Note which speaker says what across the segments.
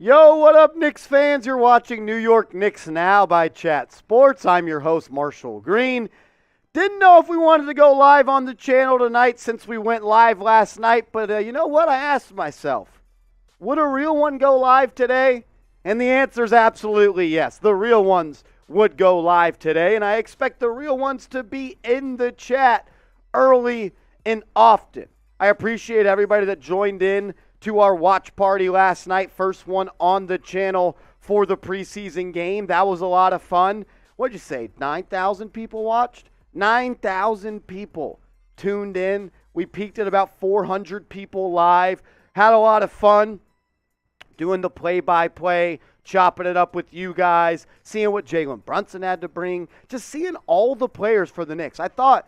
Speaker 1: Yo, what up, Knicks fans? You're watching New York Knicks Now by Chat Sports. I'm your host, Marshall Green. Didn't know if we wanted to go live on the channel tonight since we went live last night, but you know what? I asked myself, would a real one go live today? And the answer is absolutely yes. The real ones would go live today, and I expect the real ones to be in the chat early and often. I appreciate everybody that joined in to our watch party last night. First one on the channel for the preseason game. That was a lot of fun. What'd you say, 9,000 people watched? 9,000 people tuned in. We peaked at about 400 people live. Had a lot of fun doing the play-by-play, chopping it up with you guys, seeing what Jalen Brunson had to bring, just seeing all the players for the Knicks. I thought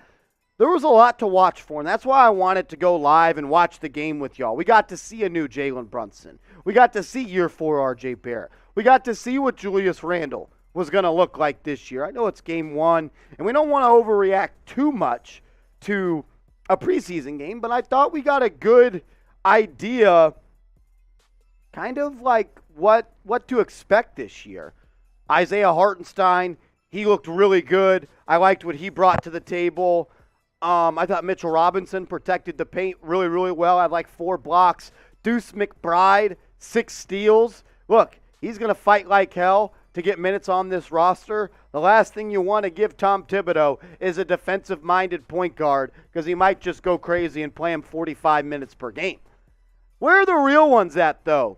Speaker 1: there was a lot to watch for, and that's why I wanted to go live and watch the game with y'all. We got to see a new Jalen Brunson. We got to see year 4 RJ Barrett. We got to see what Julius Randle was going to look like this year. I know it's game 1, and we don't want to overreact too much to a preseason game, but I thought we got a good idea kind of like what to expect this year. Isaiah Hartenstein, he looked really good. I liked what he brought to the table. I thought Mitchell Robinson protected the paint really, really well. I had like 4 blocks. Deuce McBride, 6 steals. Look, he's going to fight like hell to get minutes on this roster. The last thing you want to give Tom Thibodeau is a defensive-minded point guard because he might just go crazy and play him 45 minutes per game. Where are the real ones at, though?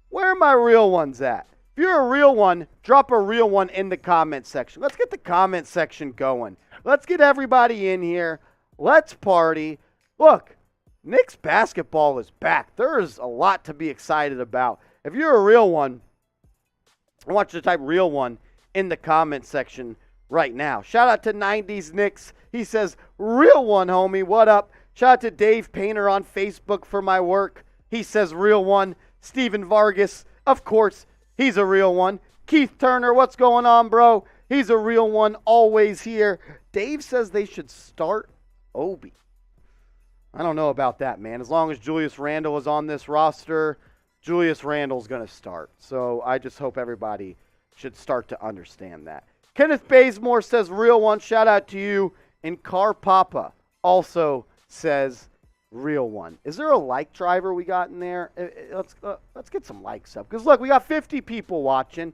Speaker 1: Where are my real ones at? If you're a real one, drop a real one in the comment section. Let's get the comment section going. Let's get everybody in here. Let's party. Look, Knicks basketball is back. There is a lot to be excited about. If you're a real one, I want you to type real one in the comment section right now. Shout out to 90s Knicks. He says, real one, homie. What up? Shout out to Dave Painter on Facebook for my work. He says, real one. Steven Vargas, of course, he's a real one. Keith Turner, what's going on, bro? He's a real one, always here. Dave says they should start Obi. I don't know about that, man. As long as Julius Randle is on this roster, Julius Randle's going to start. So I just hope everybody should start to understand that. Kenneth Bazemore says, real one, shout out to you. And Car Papa also says, real one. Is there a like driver we got in there? Let's get some likes up. Because, look, we got 50 people watching.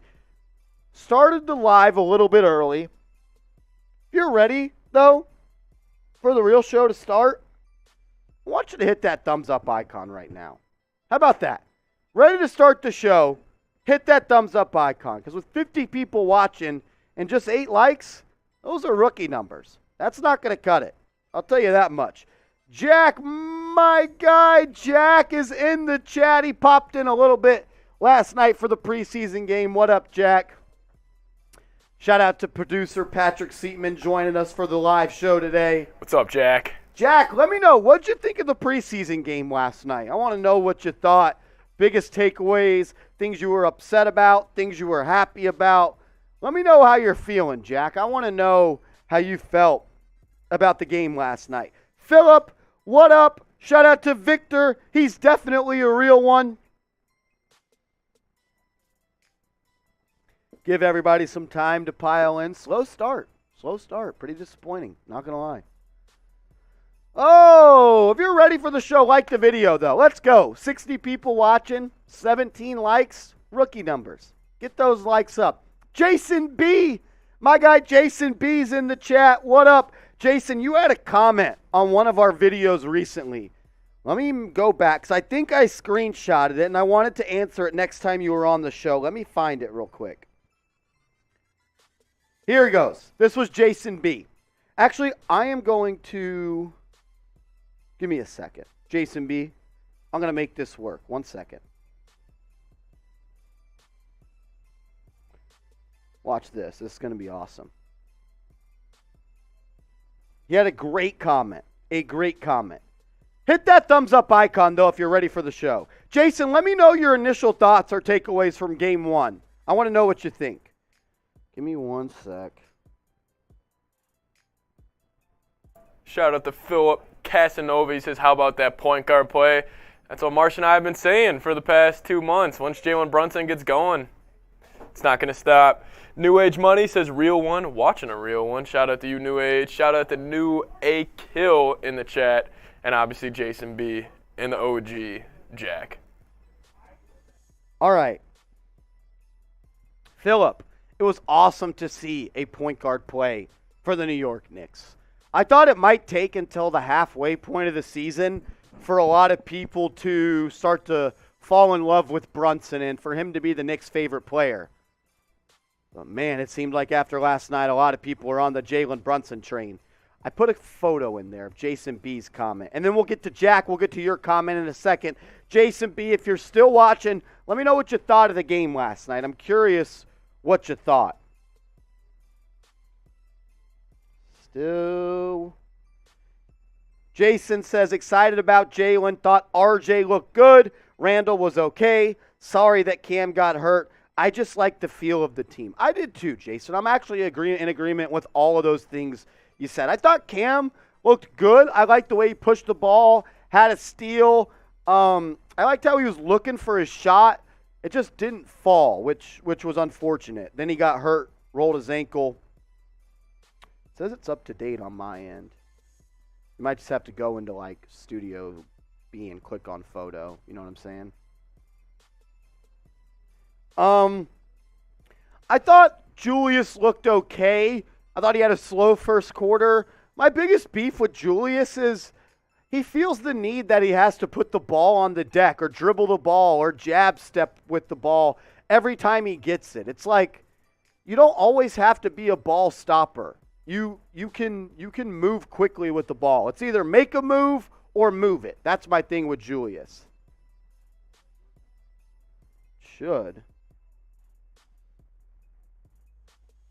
Speaker 1: Started the live a little bit early. If you're ready, though, for the real show to start, I want you to hit that thumbs up icon right now. How about that? Ready to start the show, hit that thumbs up icon. Because with 50 people watching and just 8 likes, those are rookie numbers. That's not going to cut it. I'll tell you that much. Jack, my guy, Jack is in the chat. He popped in a little bit last night for the preseason game. What up, Jack? Shout out to producer Patrick Seatman joining us for the live show today.
Speaker 2: What's up, Jack?
Speaker 1: Jack, let me know, what'd you think of the preseason game last night? I want to know what you thought. Biggest takeaways, things you were upset about, things you were happy about. Let me know how you're feeling, Jack. I want to know how you felt about the game last night. Philip, what up? Shout out to Victor. He's definitely a real one. Give everybody some time to pile in. Slow start. Pretty disappointing. Not going to lie. Oh, if you're ready for the show, like the video, though. Let's go. 60 people watching, 17 likes, rookie numbers. Get those likes up. Jason B. My guy Jason B's in the chat. What up? Jason, you had a comment on one of our videos recently. Let me go back, because I think I screenshotted it, and I wanted to answer it next time you were on the show. Let me find it real quick. Here it goes. This was Jason B. Actually, I am going to... Give me a second. Jason B., I'm going to make this work. 1 second. Watch this. This is going to be awesome. He had a great comment. Hit that thumbs up icon, though, if you're ready for the show. Jason, let me know your initial thoughts or takeaways from Game 1. I want to know what you think. Give me 1 sec.
Speaker 2: Shout out to Philip Casanova. He says, how about that point guard play? That's what Marsh and I have been saying for the past 2 months. Once Jalen Brunson gets going, it's not going to stop. New Age Money says real one, watching a real one. Shout out to you, New Age. Shout out to New A Kill in the chat. And obviously Jason B and the OG, Jack.
Speaker 1: All right. Phillip, it was awesome to see a point guard play for the New York Knicks. I thought it might take until the halfway point of the season for a lot of people to start to fall in love with Brunson and for him to be the Knicks' favorite player. But, man, it seemed like after last night, a lot of people were on the Jalen Brunson train. I put a photo in there of Jason B's comment. And then we'll get to Jack. We'll get to your comment in a second. Jason B, if you're still watching, let me know what you thought of the game last night. I'm curious what you thought. Still. Jason says, excited about Jalen. Thought RJ looked good. Randle was okay. Sorry that Cam got hurt. I just like the feel of the team. I did too, Jason. I'm actually in agreement with all of those things you said. I thought Cam looked good. I liked the way he pushed the ball, had a steal. I liked how he was looking for his shot. It just didn't fall, which was unfortunate. Then he got hurt, rolled his ankle. It says it's up to date on my end. You might just have to go into like Studio B and click on photo. You know what I'm saying? I thought Julius looked okay. I thought he had a slow first quarter. My biggest beef with Julius is he feels the need that he has to put the ball on the deck or dribble the ball or jab step with the ball every time he gets it. It's like you don't always have to be a ball stopper. You can move quickly with the ball. It's either make a move or move it. That's my thing with Julius. Should.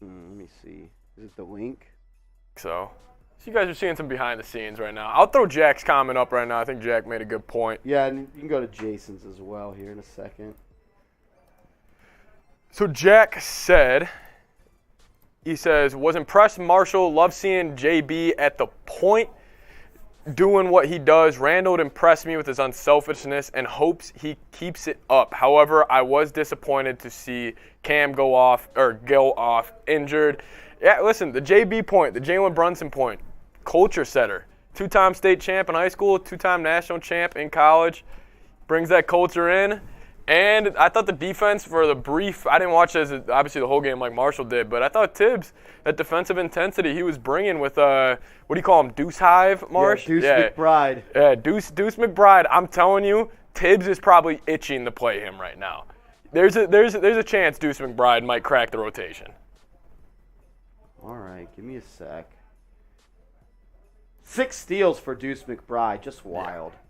Speaker 1: Let me see. Is it the link?
Speaker 2: So you guys are seeing some behind the scenes right now. I'll throw Jack's comment up right now. I think Jack made a good point.
Speaker 1: Yeah, and you can go to Jason's as well here in a second.
Speaker 2: So Jack said, he says, was impressed Marshall. Love seeing JB at the point doing what he does. Randle impressed me with his unselfishness and hopes he keeps it up. However, I was disappointed to see Cam go off injured. Yeah, listen, the JB point, the Jalen Brunson point, culture setter. 2-time state champ in high school, 2-time national champ in college. Brings that culture in. And I thought the defense for the brief, I didn't watch as obviously the whole game like Marshall did, but I thought Tibbs, that defensive intensity he was bringing with, what do you call him, Deuce Hive, Marsh?
Speaker 1: Yeah, Deuce McBride.
Speaker 2: Yeah, Deuce McBride. I'm telling you, Tibbs is probably itching to play him right now. There's a chance Deuce McBride might crack the rotation.
Speaker 1: All right, give me a sec. 6 steals for Deuce McBride, just wild.
Speaker 2: Yeah.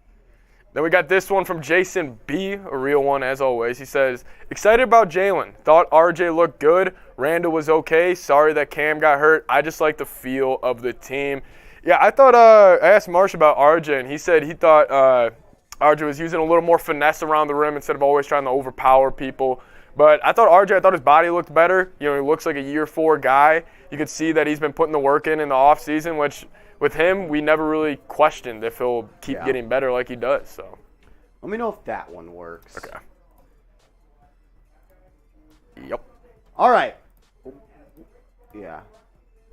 Speaker 2: Then we got this one from Jason B, a real one as always. He says, excited about Jalen. Thought RJ looked good. Randle was okay. Sorry that Cam got hurt. I just like the feel of the team. Yeah, I thought I asked Marsh about RJ, and he said he thought RJ was using a little more finesse around the rim instead of always trying to overpower people. But I thought his body looked better. You know, he looks like a year 4 guy. You could see that he's been putting the work in the offseason, which with him, we never really questioned if he'll keep getting better like he does. So,
Speaker 1: let me know if that one works.
Speaker 2: Okay. Yep.
Speaker 1: All right. Yeah.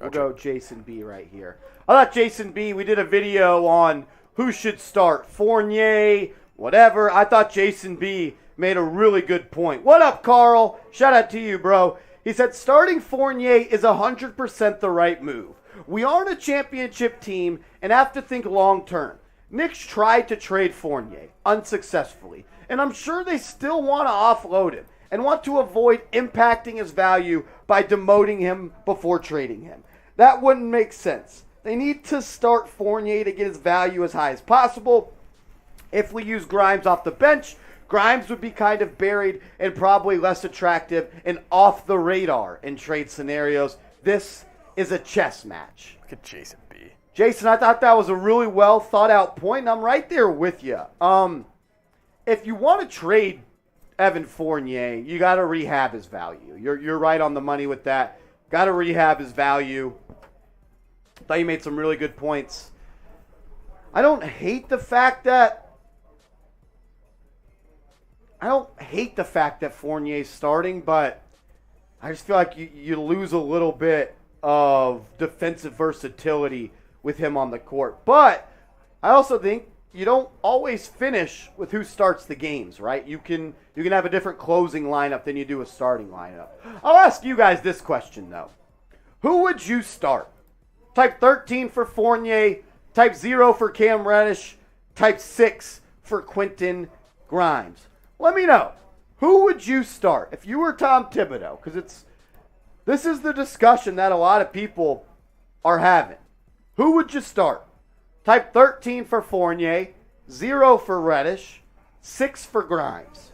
Speaker 1: We'll go Jason B right here. I thought Jason B, we did a video on who should start, Fournier, whatever. I thought Jason B made a really good point. What up, Carl? Shout out to you, bro. He said starting Fournier is 100% the right move. We aren't a championship team and have to think long term. Knicks tried to trade Fournier unsuccessfully, and I'm sure they still want to offload him and want to avoid impacting his value by demoting him before trading him. That wouldn't make sense. They need to start Fournier to get his value as high as possible. If we use Grimes off the bench, Grimes would be kind of buried and probably less attractive and off the radar in trade scenarios. This is a chess match.
Speaker 2: Look at Jason B.
Speaker 1: Jason, I thought that was a really well thought out point, and I'm right there with you. If you want to trade Evan Fournier, you got to rehab his value. You're right on the money with that. Got to rehab his value. Thought you made some really good points. I don't hate the fact that I don't hate the fact that Fournier's starting, but I just feel like you lose a little bit of defensive versatility with him on the court. But I also think you don't always finish with who starts the games, right? You can have a different closing lineup than you do a starting lineup. I'll ask you guys this question, though. Who would you start? Type 13 for Fournier, type 0 for Cam Reddish, type 6 for Quentin Grimes. Let me know. Who would you start if you were Tom Thibodeau? Because this is the discussion that a lot of people are having. Who would you start? Type 13 for Fournier, 0 for Reddish, 6 for Grimes.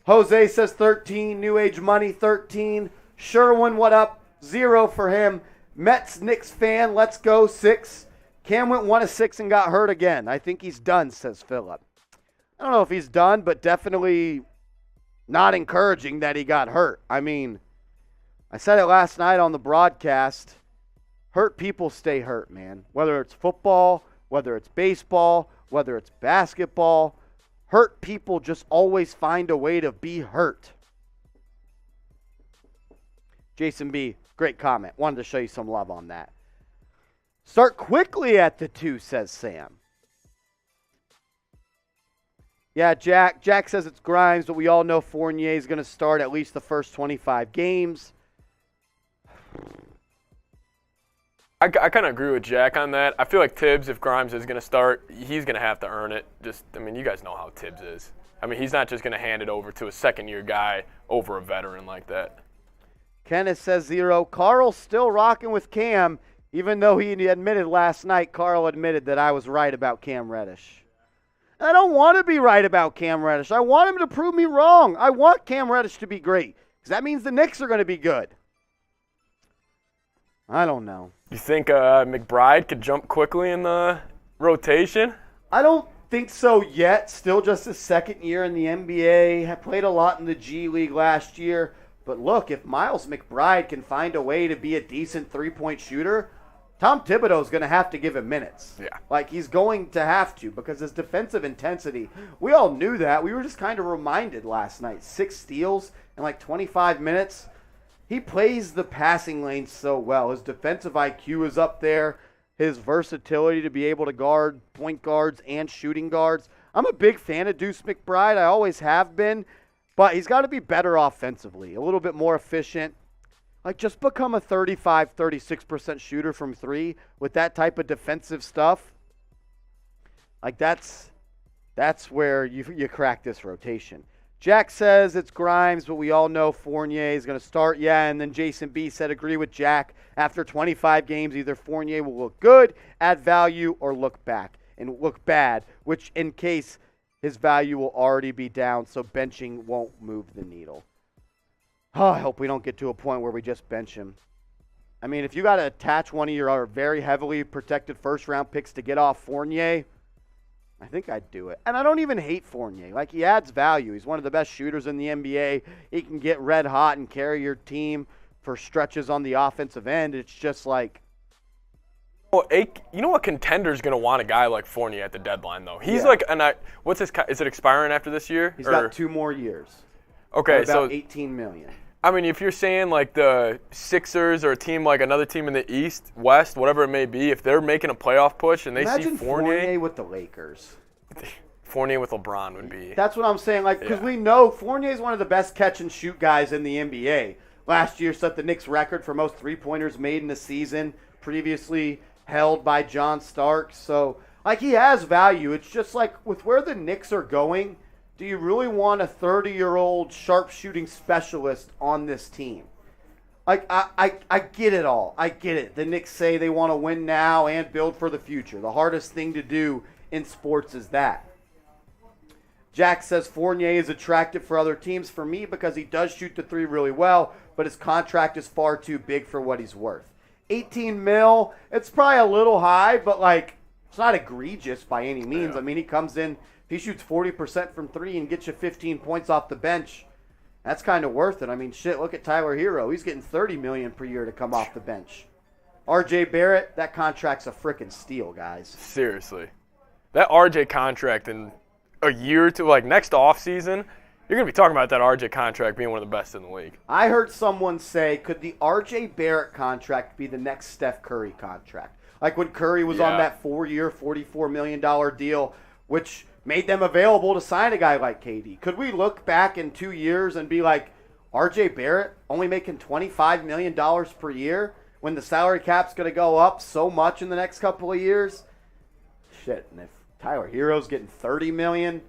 Speaker 1: Jose says 13, New Age Money 13. Sherwin, what up? 0 for him. Mets Knicks fan, let's go 6. Cam went 1 of 6 and got hurt again. I think he's done, says Philip. I don't know if he's done, but definitely not encouraging that he got hurt. I mean, I said it last night on the broadcast. Hurt people stay hurt, man. Whether it's football, whether it's baseball, whether it's basketball, hurt people just always find a way to be hurt. Jason B., great comment. Wanted to show you some love on that. Start quickly at the 2, says Sam. Yeah, Jack. Jack says it's Grimes, but we all know Fournier is going to start at least the first 25 games.
Speaker 2: I kind of agree with Jack on that. I feel like Tibbs, if Grimes is going to start, he's going to have to earn it. You guys know how Tibbs is. He's not just going to hand it over to a second-year guy over a veteran like that.
Speaker 1: Kenneth says 0. Carl's still rocking with Cam, even though he admitted last night, Carl admitted that I was right about Cam Reddish. I don't want to be right about Cam Reddish. I want him to prove me wrong. I want Cam Reddish to be great, because that means the Knicks are going to be good. I don't know.
Speaker 2: You think McBride could jump quickly in the rotation?
Speaker 1: I don't think so yet. Still just his second year in the NBA. Had played a lot in the G League last year. But look, if Miles McBride can find a way to be a decent three-point shooter, Tom Thibodeau is going to have to give him minutes.
Speaker 2: Yeah.
Speaker 1: He's going to have to, because his defensive intensity, we all knew that. We were just kind of reminded last night. 6 steals in 25 minutes. He plays the passing lane so well. His defensive IQ is up there. His versatility to be able to guard point guards and shooting guards. I'm a big fan of Deuce McBride. I always have been. But he's got to be better offensively, a little bit more efficient. Just become a 35, 36% shooter from 3 with that type of defensive stuff. That's where you crack this rotation. Jack says it's Grimes, but we all know Fournier is going to start. Yeah, and then Jason B said agree with Jack. After 25 games, either Fournier will look good, add value, or look back and look bad, which in case his value will already be down, so benching won't move the needle. Oh, I hope we don't get to a point where we just bench him. If you got to attach one of your very heavily protected first-round picks to get off Fournier, I think I'd do it. And I don't even hate Fournier. He adds value. He's one of the best shooters in the NBA. He can get red hot and carry your team for stretches on the offensive end. It's just
Speaker 2: Well, you know what contender's going to want a guy like Fournier at the deadline, though? He's what's his? Is it expiring after this year?
Speaker 1: He's got 2 more years.
Speaker 2: Okay,
Speaker 1: so $18 million.
Speaker 2: If you're saying the Sixers or a team another team in the East, West, whatever it may be, if they're making a playoff push and they
Speaker 1: Imagine
Speaker 2: see Fournier
Speaker 1: with the Lakers.
Speaker 2: Fournier with LeBron would be.
Speaker 1: That's what I'm saying. Because we know Fournier is one of the best catch and shoot guys in the NBA. Last year set the Knicks record for most 3-pointers made in a season, previously held by John Starks. So he has value. It's just with where the Knicks are going, do you really want a 30-year-old sharpshooting specialist on this team? I get it all. I get it. The Knicks say they want to win now and build for the future. The hardest thing to do in sports is that. Jack says Fournier is attractive for other teams. For me, because he does shoot the 3 really well, but his contract is far too big for what he's worth. 18 mil, it's probably a little high, but it's not egregious by any means.
Speaker 2: Yeah.
Speaker 1: He comes in, he shoots 40% from 3 and gets you 15 points off the bench. That's kind of worth it. Shit, look at Tyler Hero. He's getting $30 million per year to come off the bench. RJ Barrett, that contract's a frickin' steal, guys.
Speaker 2: Seriously. That RJ contract in a year or two, next offseason, you're going to be talking about that RJ contract being one of the best in the league.
Speaker 1: I heard someone say, could the RJ Barrett contract be the next Steph Curry contract? Like when Curry was on that 4-year, $44 million deal, which made them available to sign a guy like KD. Could we look back in 2 years and be like, RJ Barrett only making $25 million per year when the salary cap's going to go up so much in the next couple of years? Shit, and if Tyler Hero's getting $30 million,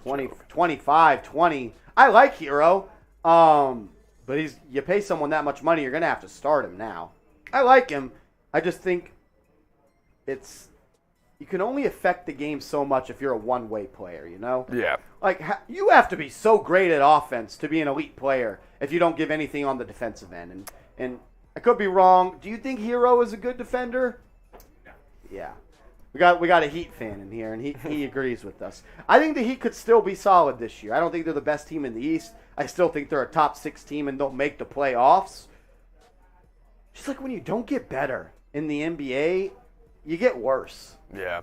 Speaker 1: 20, 25, 20. I like Hero, but you pay someone that much money, you're going to have to start him now. I like him. I just think you can only affect the game so much if you're a one-way player, you know?
Speaker 2: Yeah.
Speaker 1: Like, you have to be so great at offense to be an elite player if you don't give anything on the defensive end. And I could be wrong. Do you think Hero is a good defender? Yeah. We got a Heat fan in here, and he agrees with us. I think the Heat could still be solid this year. I don't think they're the best team in the East. I still think they're a top 6 team and don't make the playoffs. Just like when you don't get better in the NBA, you get worse.
Speaker 2: Yeah.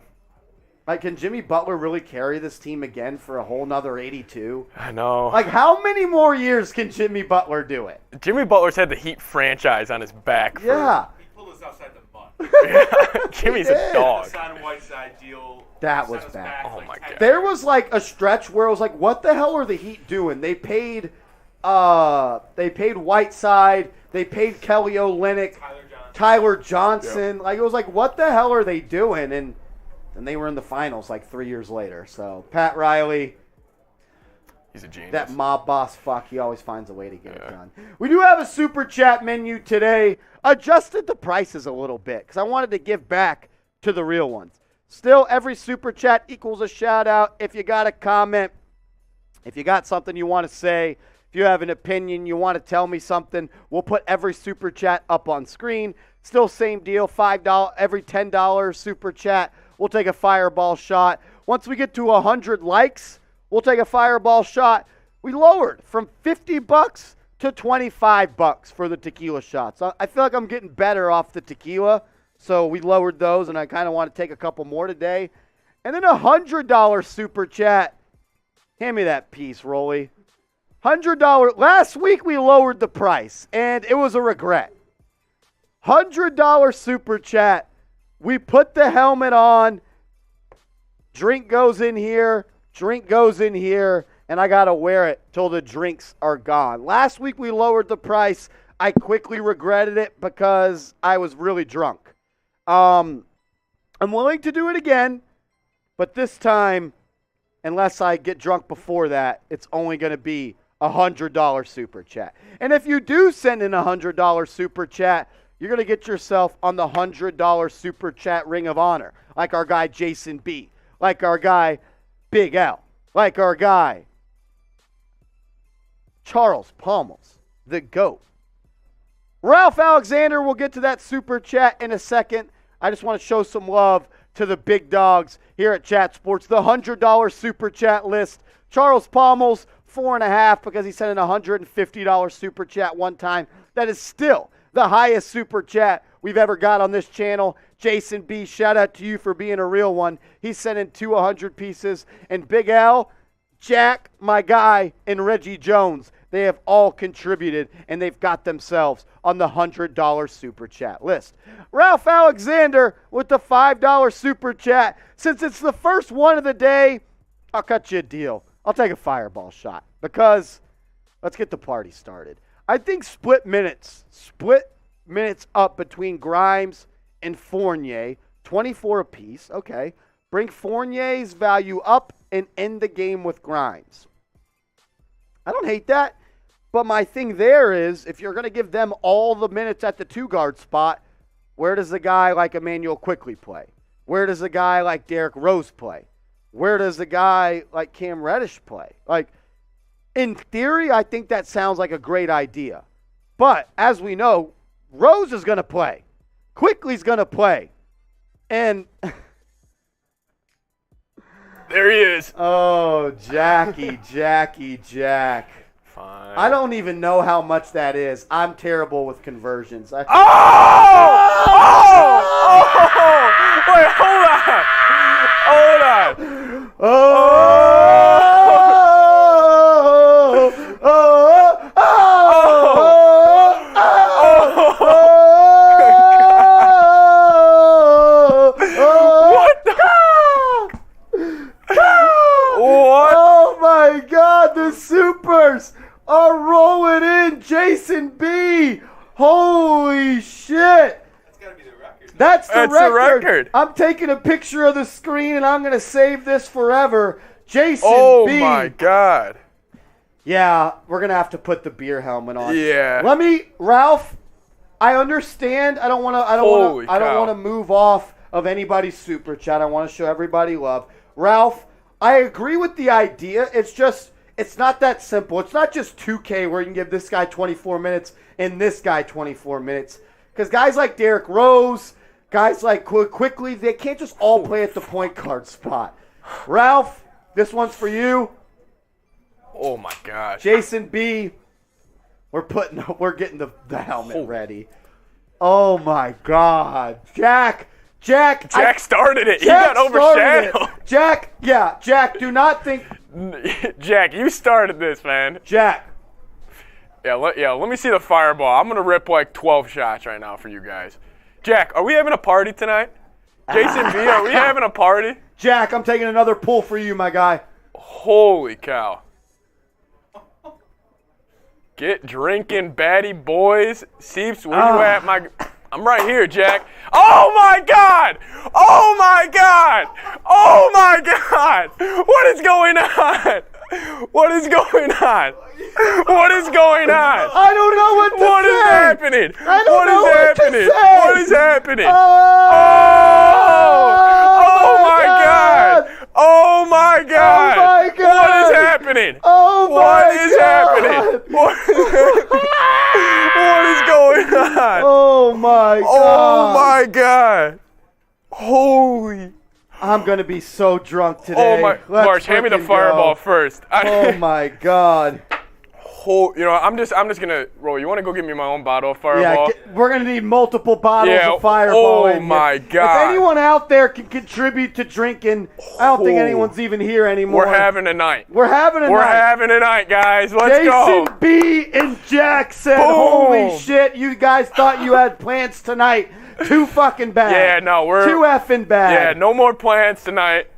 Speaker 1: Like, can Jimmy Butler really carry this team again for a whole nother 82?
Speaker 2: I know.
Speaker 1: Like, how many more years can Jimmy Butler do it?
Speaker 2: Jimmy Butler's had the Heat franchise on his back.
Speaker 1: Yeah.
Speaker 3: He pulled us outside the mud.
Speaker 2: Yeah. Jimmy's a dog.
Speaker 3: Signed a Whiteside deal.
Speaker 1: That was bad.
Speaker 2: Oh, my God.
Speaker 1: There was, like, a stretch where it was like, what the hell are the Heat doing? They paid Whiteside. They paid Kelly Olynyk. Tyler Johnson.
Speaker 2: Yep.
Speaker 1: Like, it was like, what the hell are they doing? And they were in the finals like 3 years later. So, Pat Riley.
Speaker 2: He's a genius.
Speaker 1: That mob boss fuck, he always finds a way to get it done. We do have a super chat menu today. Adjusted the prices a little bit because I wanted to give back to the real ones. Still, every super chat equals a shout out. If you got a comment, if you got something you want to say, if you have an opinion, you want to tell me something, we'll put every super chat up on screen. Still same deal, $5, every $10 super chat, we'll take a fireball shot. Once we get to 100 likes, we'll take a fireball shot. We lowered from $50 to $25 for the tequila shots. I feel like I'm getting better off the tequila, so we lowered those, and I kind of want to take a couple more today. And then $100 super chat. Hand me that piece, Rolly. $100. Last week we lowered the price, and it was a regret. $100 super chat. We put the helmet on. Drink goes in here. Drink goes in here. And I got to wear it till the drinks are gone. Last week we lowered the price. I quickly regretted it because I was really drunk. I'm willing to do it again, but this time, unless I get drunk before that, it's only going to be $100 super chat. And if you do send in $100 super chat, you're going to get yourself on the $100 super chat Ring of Honor, like our guy Jason B, like our guy Big L, like our guy Charles Pommels, the GOAT. Ralph Alexander, we'll get to that super chat in a second. I just want to show some love to the big dogs here at Chat Sports. The $100 super chat list. Charles Pommels, 4.5 because he sent in a $150 super chat one time. That is still the highest super chat we've ever got on this channel. Jason B, shout out to you for being a real one. He sent in 2 100 pieces. And Big Al, Jack, my guy, and Reggie Jones, they have all contributed, and they've got themselves on the $100 super chat list. Ralph Alexander with the $5 super chat. Since it's the first one of the day, I'll cut you a deal. I'll take a fireball shot because let's get the party started. I think split minutes up between Grimes and Fournier, 24 apiece. Okay. Bring Fournier's value up and end the game with Grimes. I don't hate that, but my thing there is if you're going to give them all the minutes at the 2-guard spot, where does a guy like Emmanuel Quickley play? Where does a guy like Derrick Rose play? Where does a guy like Cam Reddish play? Like, in theory, I think that sounds like a great idea. But as we know, Rose is going to play. Quickley's going to play. And
Speaker 2: there he is.
Speaker 1: Oh, Jack.
Speaker 2: Fine.
Speaker 1: I don't even know how much that is. I'm terrible with conversions.
Speaker 2: Oh! Wait, hold on.
Speaker 1: Oh!
Speaker 2: That's the record.
Speaker 1: I'm taking a picture of the screen, and I'm going to save this forever. Jason B.
Speaker 2: Oh, my God.
Speaker 1: Yeah, we're going to have to put the beer helmet on.
Speaker 2: Yeah.
Speaker 1: Ralph, I understand. I don't want to move off of anybody's super chat. I want to show everybody love. Ralph, I agree with the idea. It's not that simple. It's not just 2K where you can give this guy 24 minutes and this guy 24 minutes. Because guys like Derrick Rose, guys like Quickly, they can't just all play at the point guard spot. Ralph, this one's for you.
Speaker 2: Oh, my gosh.
Speaker 1: Jason B, we're getting the helmet ready. Oh, my God. Jack
Speaker 2: started it. He got overshadowed.
Speaker 1: Jack, do not think.
Speaker 2: Jack, you started this, man.
Speaker 1: Jack.
Speaker 2: Yeah, let me see the fireball. I'm going to rip like 12 shots right now for you guys. Jack, are we having a party tonight? Jason B, are we having a party?
Speaker 1: Jack, I'm taking another pull for you, my guy.
Speaker 2: Holy cow. Get drinking, batty boys. Seeps, where you at, my... I'm right here, Jack. Oh, my God! Oh, my God! Oh, my God! What is going on? What is going on? What is going on?
Speaker 1: I don't know what to say.
Speaker 2: What is happening?
Speaker 1: I don't know what to say.
Speaker 2: What is happening? Oh, my God! Oh, my God!
Speaker 1: Oh, my God!
Speaker 2: What is happening?
Speaker 1: Oh, my
Speaker 2: What is
Speaker 1: God!
Speaker 2: happening? What is going on?
Speaker 1: Oh, my God!
Speaker 2: Oh, my God! Holy!
Speaker 1: I'm gonna be so drunk today.
Speaker 2: Oh my! March, hand me the fireball first.
Speaker 1: Oh my God!
Speaker 2: I'm just gonna roll. You want to go get me my own bottle of fireball?
Speaker 1: Yeah, we're gonna need multiple bottles of fireball.
Speaker 2: Oh my God!
Speaker 1: If anyone out there can contribute to drinking, I don't think anyone's even here anymore.
Speaker 2: We're having a night.
Speaker 1: We're having a night,
Speaker 2: guys. Let's go.
Speaker 1: Jason B and Jack said,
Speaker 2: Boom.
Speaker 1: "Holy shit! You guys thought you had plans tonight? Too fucking bad.
Speaker 2: Yeah, no, we're
Speaker 1: too effing bad.
Speaker 2: Yeah, no more plans tonight."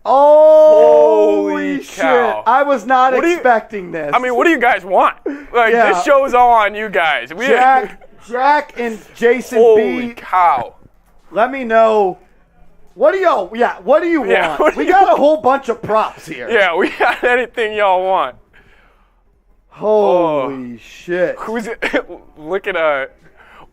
Speaker 1: Holy
Speaker 2: Holy
Speaker 1: shit.
Speaker 2: cow.
Speaker 1: I was not expecting this.
Speaker 2: I mean, what do you guys want? Like, this show's all on you guys.
Speaker 1: Jack and Jason
Speaker 2: Holy
Speaker 1: B.
Speaker 2: cow.
Speaker 1: Let me know. What do you want? We got a whole bunch of props here.
Speaker 2: Yeah, we got anything y'all want.
Speaker 1: Holy shit.
Speaker 2: Who's it? Look at a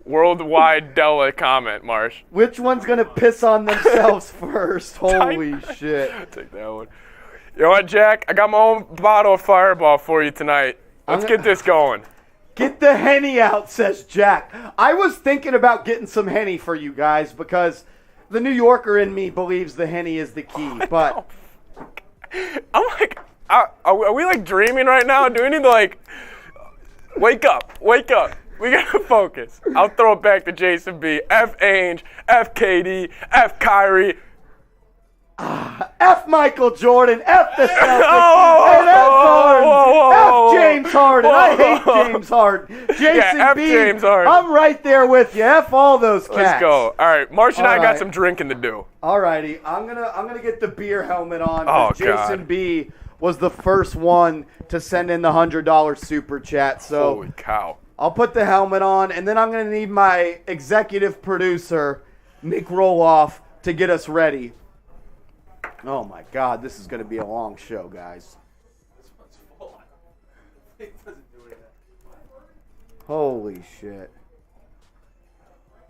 Speaker 2: worldwide Della comment, Marsh.
Speaker 1: Which one's going to piss on themselves first? Holy shit.
Speaker 2: Take that one. You know what, Jack? I got my own bottle of Fireball for you tonight. Let's get this going.
Speaker 1: Get the Henny out, says Jack. I was thinking about getting some Henny for you guys because the New Yorker in me believes the Henny is the key. But
Speaker 2: I'm like, are we like dreaming right now? Do we need to like wake up? We gotta focus. I'll throw it back to Jason B. F. Ainge, F. KD, F. Kyrie.
Speaker 1: F. Michael Jordan, F. the Celtics, and F. James Harden. I hate James Harden. Jason B.
Speaker 2: James Harden.
Speaker 1: I'm right there with you. F all those cats.
Speaker 2: Let's go. All right, March and I got some drinking to do.
Speaker 1: All righty, I'm gonna get the beer helmet on.
Speaker 2: Oh,
Speaker 1: Jason
Speaker 2: God.
Speaker 1: B. was the first one to send in the $100 super chat. So
Speaker 2: Holy cow.
Speaker 1: I'll put the helmet on, and then I'm going to need my executive producer, Nick Roloff, to get us ready. Oh, my God. This is going to be a long show, guys.
Speaker 3: This one's full. It doesn't do anything.
Speaker 1: Holy shit.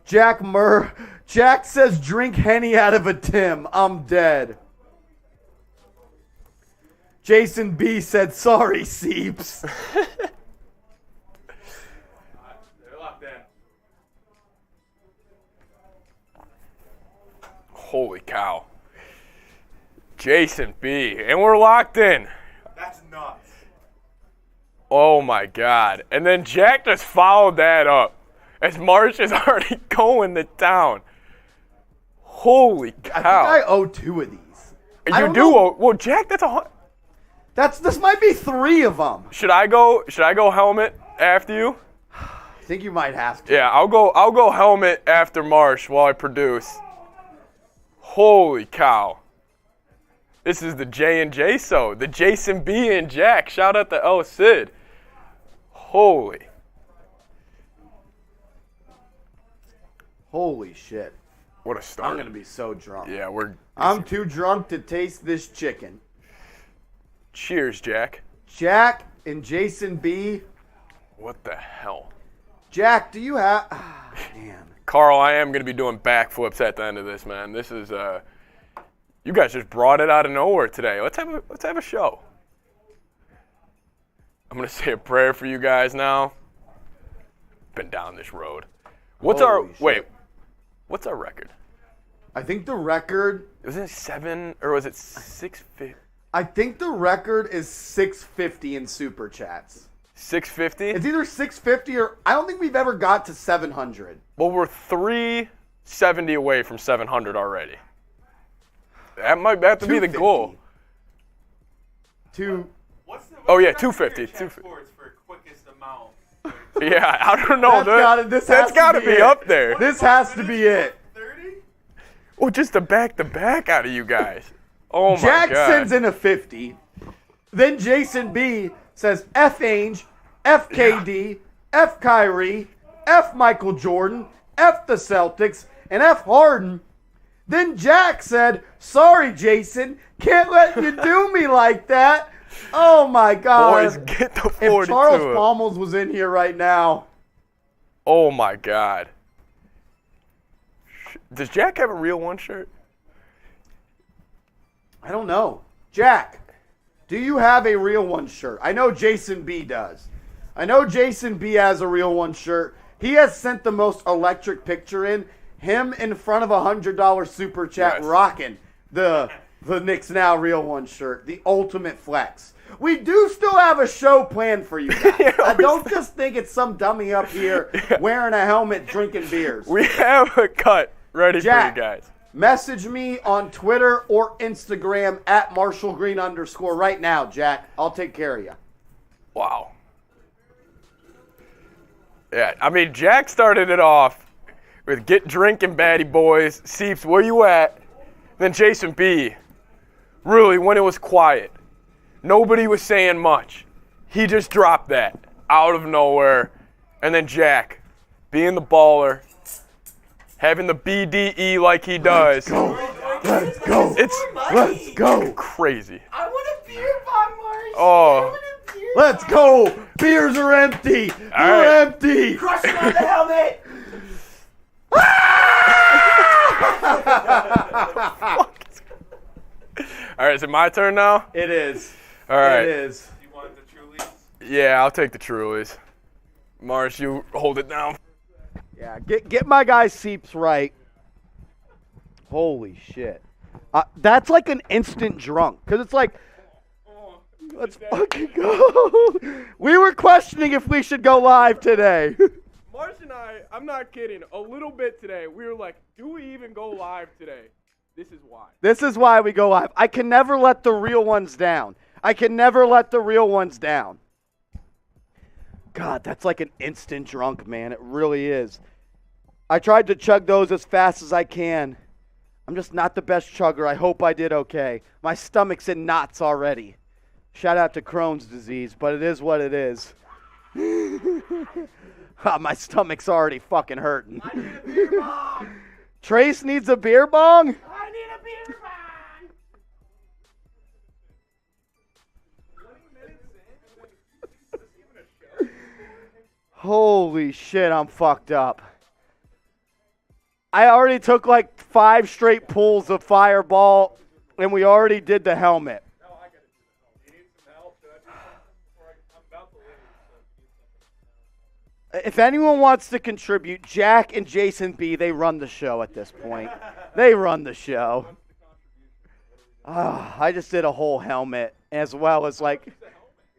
Speaker 1: Jack says, drink Henny out of a Tim. I'm dead. Jason B. said, sorry, Seeps.
Speaker 2: Holy cow. Jason B. And we're locked in.
Speaker 3: That's nuts.
Speaker 2: Oh, my God. And then Jack just followed that up as Marsh is already going to town. Holy cow.
Speaker 1: I think I owe 2 of these.
Speaker 2: You do owe. Well, Jack,
Speaker 1: This might be 3 of them.
Speaker 2: Should I go helmet after you?
Speaker 1: I think you might have to.
Speaker 2: Yeah, I'll go helmet after Marsh while I produce. Holy cow. This is the J&J show. The Jason B and Jack. Shout out to El Cid.
Speaker 1: Holy shit.
Speaker 2: What a start.
Speaker 1: I'm going to be so drunk.
Speaker 2: Yeah,
Speaker 1: I'm too drunk to taste this chicken.
Speaker 2: Cheers, Jack.
Speaker 1: Jack and Jason B.
Speaker 2: What the hell?
Speaker 1: Jack, do you have... man.
Speaker 2: Carl, I am going to be doing backflips at the end of this, man. This is... you guys just brought it out of nowhere today. Let's have a show. I'm going to say a prayer for you guys now. Been down this road. What's our record?
Speaker 1: I think the record...
Speaker 2: Was it 7 or was it 650?
Speaker 1: I think the record is 650 in Super Chats.
Speaker 2: 650?
Speaker 1: It's either 650 or... I don't think we've ever got to 700.
Speaker 2: Well, we're 370 away from 700 already. That might have to be the goal. Oh, yeah, 250. 250.
Speaker 3: For quickest amount.
Speaker 2: Yeah, I don't know.
Speaker 1: That's got to
Speaker 2: be up there.
Speaker 1: This has to be it.
Speaker 3: 30?
Speaker 2: Oh, just a back-to-back out of you guys. Oh, my
Speaker 1: Jack
Speaker 2: God.
Speaker 1: sends in a 50. Then Jason B says F Ainge, F KD, F Kyrie, F Michael Jordan, F the Celtics, and F Harden. Then Jack said, sorry, Jason, can't let you do me like that. Oh, my God.
Speaker 2: Boys, get the 42.
Speaker 1: If Charles Pommels was in here right now.
Speaker 2: Oh, my God. Does Jack have a real one shirt?
Speaker 1: I don't know. Jack, do you have a real one shirt? I know Jason B does. I know Jason B has a real one shirt. He has sent the most electric picture in. Him in front of $100 super chat rocking the Knicks Now Real One shirt. The ultimate flex. We do still have a show planned for you guys. I don't just think it's some dummy up here wearing a helmet drinking beers.
Speaker 2: We have a cut ready
Speaker 1: Jack,
Speaker 2: for you guys.
Speaker 1: Message me on Twitter or Instagram at @MarshallGreen_ right now, Jack. I'll take care of you.
Speaker 2: Wow. Yeah, I mean, Jack started it off with get drinking, batty boys. Seeps, where you at? Then Jason B, really, when it was quiet, nobody was saying much. He just dropped that out of nowhere. And then Jack, being the baller, having the BDE like he does.
Speaker 1: Let's go. Let's go.
Speaker 2: Crazy.
Speaker 3: I want a beer bong, Marsh.
Speaker 2: Oh.
Speaker 1: Let's go. Beers are empty. They're empty.
Speaker 3: Crush it on the helmet.
Speaker 2: All right, is it my turn now?
Speaker 1: It is.
Speaker 2: All right.
Speaker 1: It is.
Speaker 3: You want the Trulies?
Speaker 2: Yeah, I'll take the Trulies. Marsh, you hold it down.
Speaker 1: Yeah, get my guy Seeps right. Holy shit. That's like an instant drunk. Because it's like, let's fucking go. We were questioning if we should go live today.
Speaker 2: Marsh and I'm not kidding, a little bit today, we were like, do we even go live today? This is why.
Speaker 1: This is why we go live. I can never let the real ones down. I can never let the real ones down. God, that's like an instant drunk, man. It really is. I tried to chug those as fast as I can. I'm just not the best chugger. I hope I did okay. My stomach's in knots already. Shout out to Crohn's disease, but it is what it is. My stomach's already fucking hurting.
Speaker 3: I need a beer bong.
Speaker 1: Trace needs a beer bong?
Speaker 3: I need a beer bong. 20 minutes in?
Speaker 1: Holy shit, I'm fucked up. I already took like 5 straight pulls of Fireball, and we already did the helmet.
Speaker 3: No, I gotta do the helmet. You need some help? Should I do something before I'm about to leave? So if you need something.
Speaker 1: If anyone wants to contribute, Jack and Jason B, they run the show at this point. They run the show. I just did a whole helmet as well as like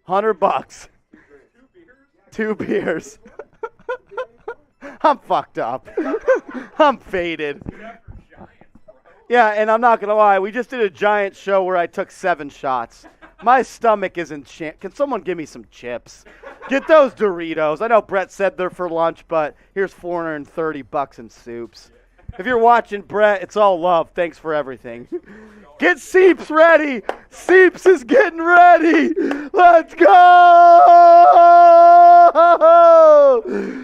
Speaker 1: $100. 2 beers. I'm fucked up. I'm faded. Yeah, and I'm not going to lie. We just did a giant show where I took 7 shots. My stomach isn't Can someone give me some chips? Get those Doritos. I know Brett said they're for lunch, but here's $430 in soups. If you're watching, Brett, it's all love. Thanks for everything. Get Seeps ready. Seeps is getting ready. Let's go.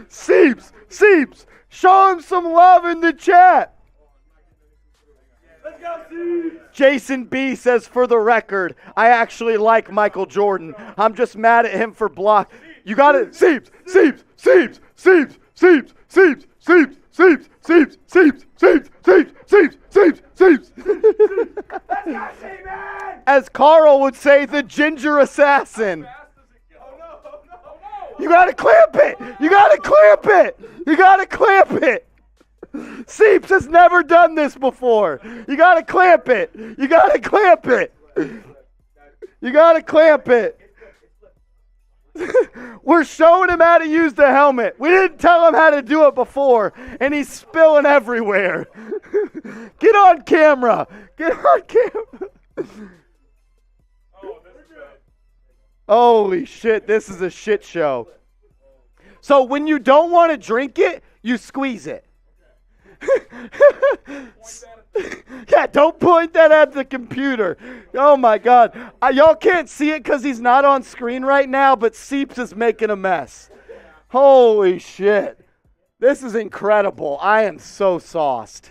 Speaker 1: Seeps, show him some love in the chat. Jason B says, for the record, I actually like Michael Jordan. I'm just mad at him for block. You got it. Seeps. As Carl would say, the ginger assassin. You got to clamp it. You got to clamp it. Seeps has never done this before. You got to clamp it. We're showing him how to use the helmet. We didn't tell him how to do it before, and he's spilling everywhere. Get on camera. Holy shit, this is a shit show. So when you don't want to drink it, you squeeze it. Yeah, don't point that at the computer. Oh my God. Y'all can't see it because he's not on screen right now, but Seeps is making a mess. Holy shit. This is incredible. I am so sauced.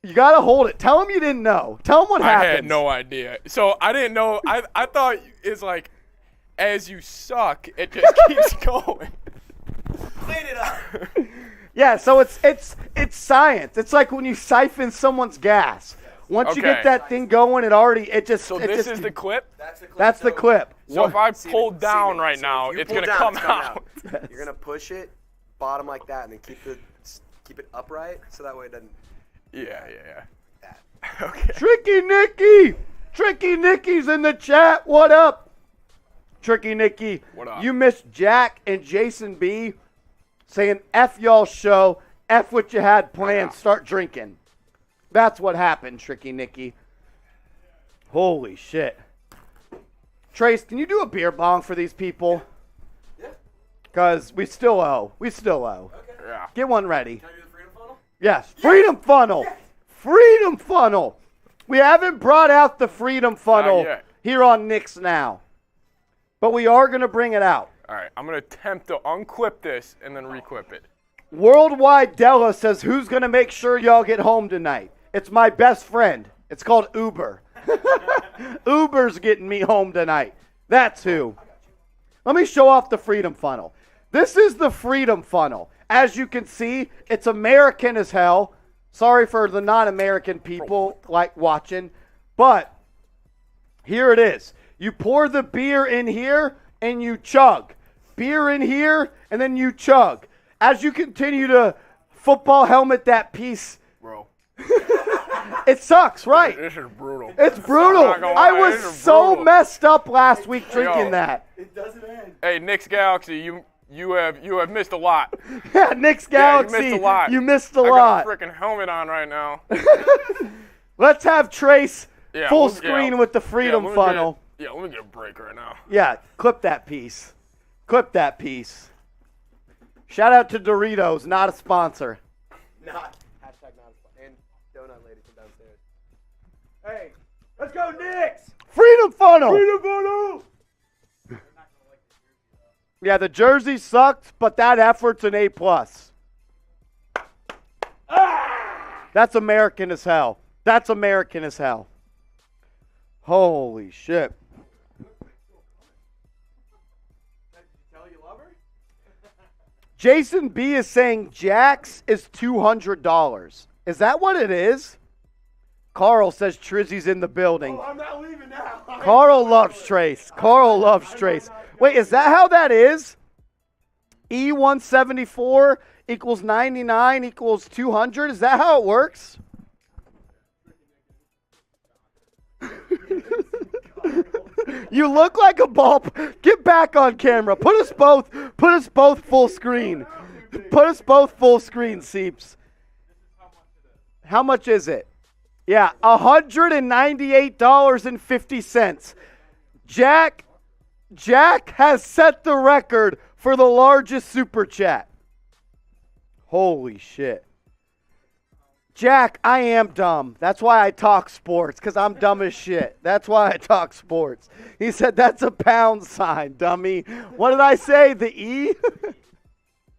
Speaker 1: You got to hold it. Tell him you didn't know. Tell him what happened.
Speaker 2: I had no idea. So I didn't know. I thought it's like, as you suck, it just keeps going.
Speaker 3: Clean it up.
Speaker 1: Yeah, so it's science. It's like when you siphon someone's gas. Once you get that thing going, it just.
Speaker 2: So this is the clip?
Speaker 1: That's the clip.
Speaker 2: So if I pull down right now, it's going to come out.
Speaker 4: You're going to push it bottom like that and then keep it upright so that way it doesn't.
Speaker 2: Yeah.
Speaker 4: That.
Speaker 2: Okay.
Speaker 1: Tricky Nicky's in the chat. What up? Tricky Nicky.
Speaker 2: What up?
Speaker 1: You missed Jack and Jason B saying F y'all show, F what you had planned, start drinking. That's what happened, Tricky Nicky. Holy shit. Trace, can you do a beer bong for these people?
Speaker 3: Yeah.
Speaker 1: Because we still owe.
Speaker 3: Okay.
Speaker 2: Yeah.
Speaker 1: Get one ready.
Speaker 3: Can I do the freedom funnel?
Speaker 1: Yes. Freedom funnel. Yes. Freedom funnel. We haven't brought out the freedom funnel here on Knicks Now. But we are going to bring it out.
Speaker 2: All right. I'm going to attempt to unclip this and then reclip it.
Speaker 1: Worldwide Della says, who's going to make sure y'all get home tonight? It's my best friend. It's called Uber. Uber's getting me home tonight. That's who. Let me show off the freedom funnel. This is the freedom funnel. As you can see, it's American as hell. Sorry for the non-American people like watching. But here it is. You pour the beer in here and you chug. Beer in here and then you chug. As you continue to football helmet that piece.
Speaker 2: Bro.
Speaker 1: It sucks, right?
Speaker 2: This is brutal.
Speaker 1: It's brutal. I was so messed up last week drinking that.
Speaker 3: It doesn't end.
Speaker 2: Hey, Knicks Galaxy, you have missed a lot.
Speaker 1: Yeah, Knicks Galaxy.
Speaker 2: You missed a lot.
Speaker 1: You missed a lot.
Speaker 2: I got a freaking helmet on right now.
Speaker 1: Let's have Trace full screen with the freedom funnel.
Speaker 2: Let me get a break right now.
Speaker 1: Yeah, clip that piece. Shout out to Doritos, not a sponsor.
Speaker 4: Not. Hashtag not a sponsor. And donut lady from downstairs.
Speaker 3: Hey, let's go Knicks!
Speaker 1: Freedom funnel! Yeah, the jersey sucked, but that effort's an A+. That's American as hell. Holy shit. Jason B is saying Jax is $200. Is that what it is? Carl says Trizzy's in the building.
Speaker 3: Oh, I'm not leaving now.
Speaker 1: Carl loves Trace. Wait, is that how that is? E174 equals 99 equals 200? Is that how it works? You look like a ball. Get back on camera. Put us both full screen. Seeps. How much is it? Yeah, $198.50. Jack has set the record for the largest super chat. Holy shit. Jack, I am dumb. That's why I talk sports, because I'm dumb as shit. That's why I talk sports. He said, that's a pound sign, dummy. What did I say? The E?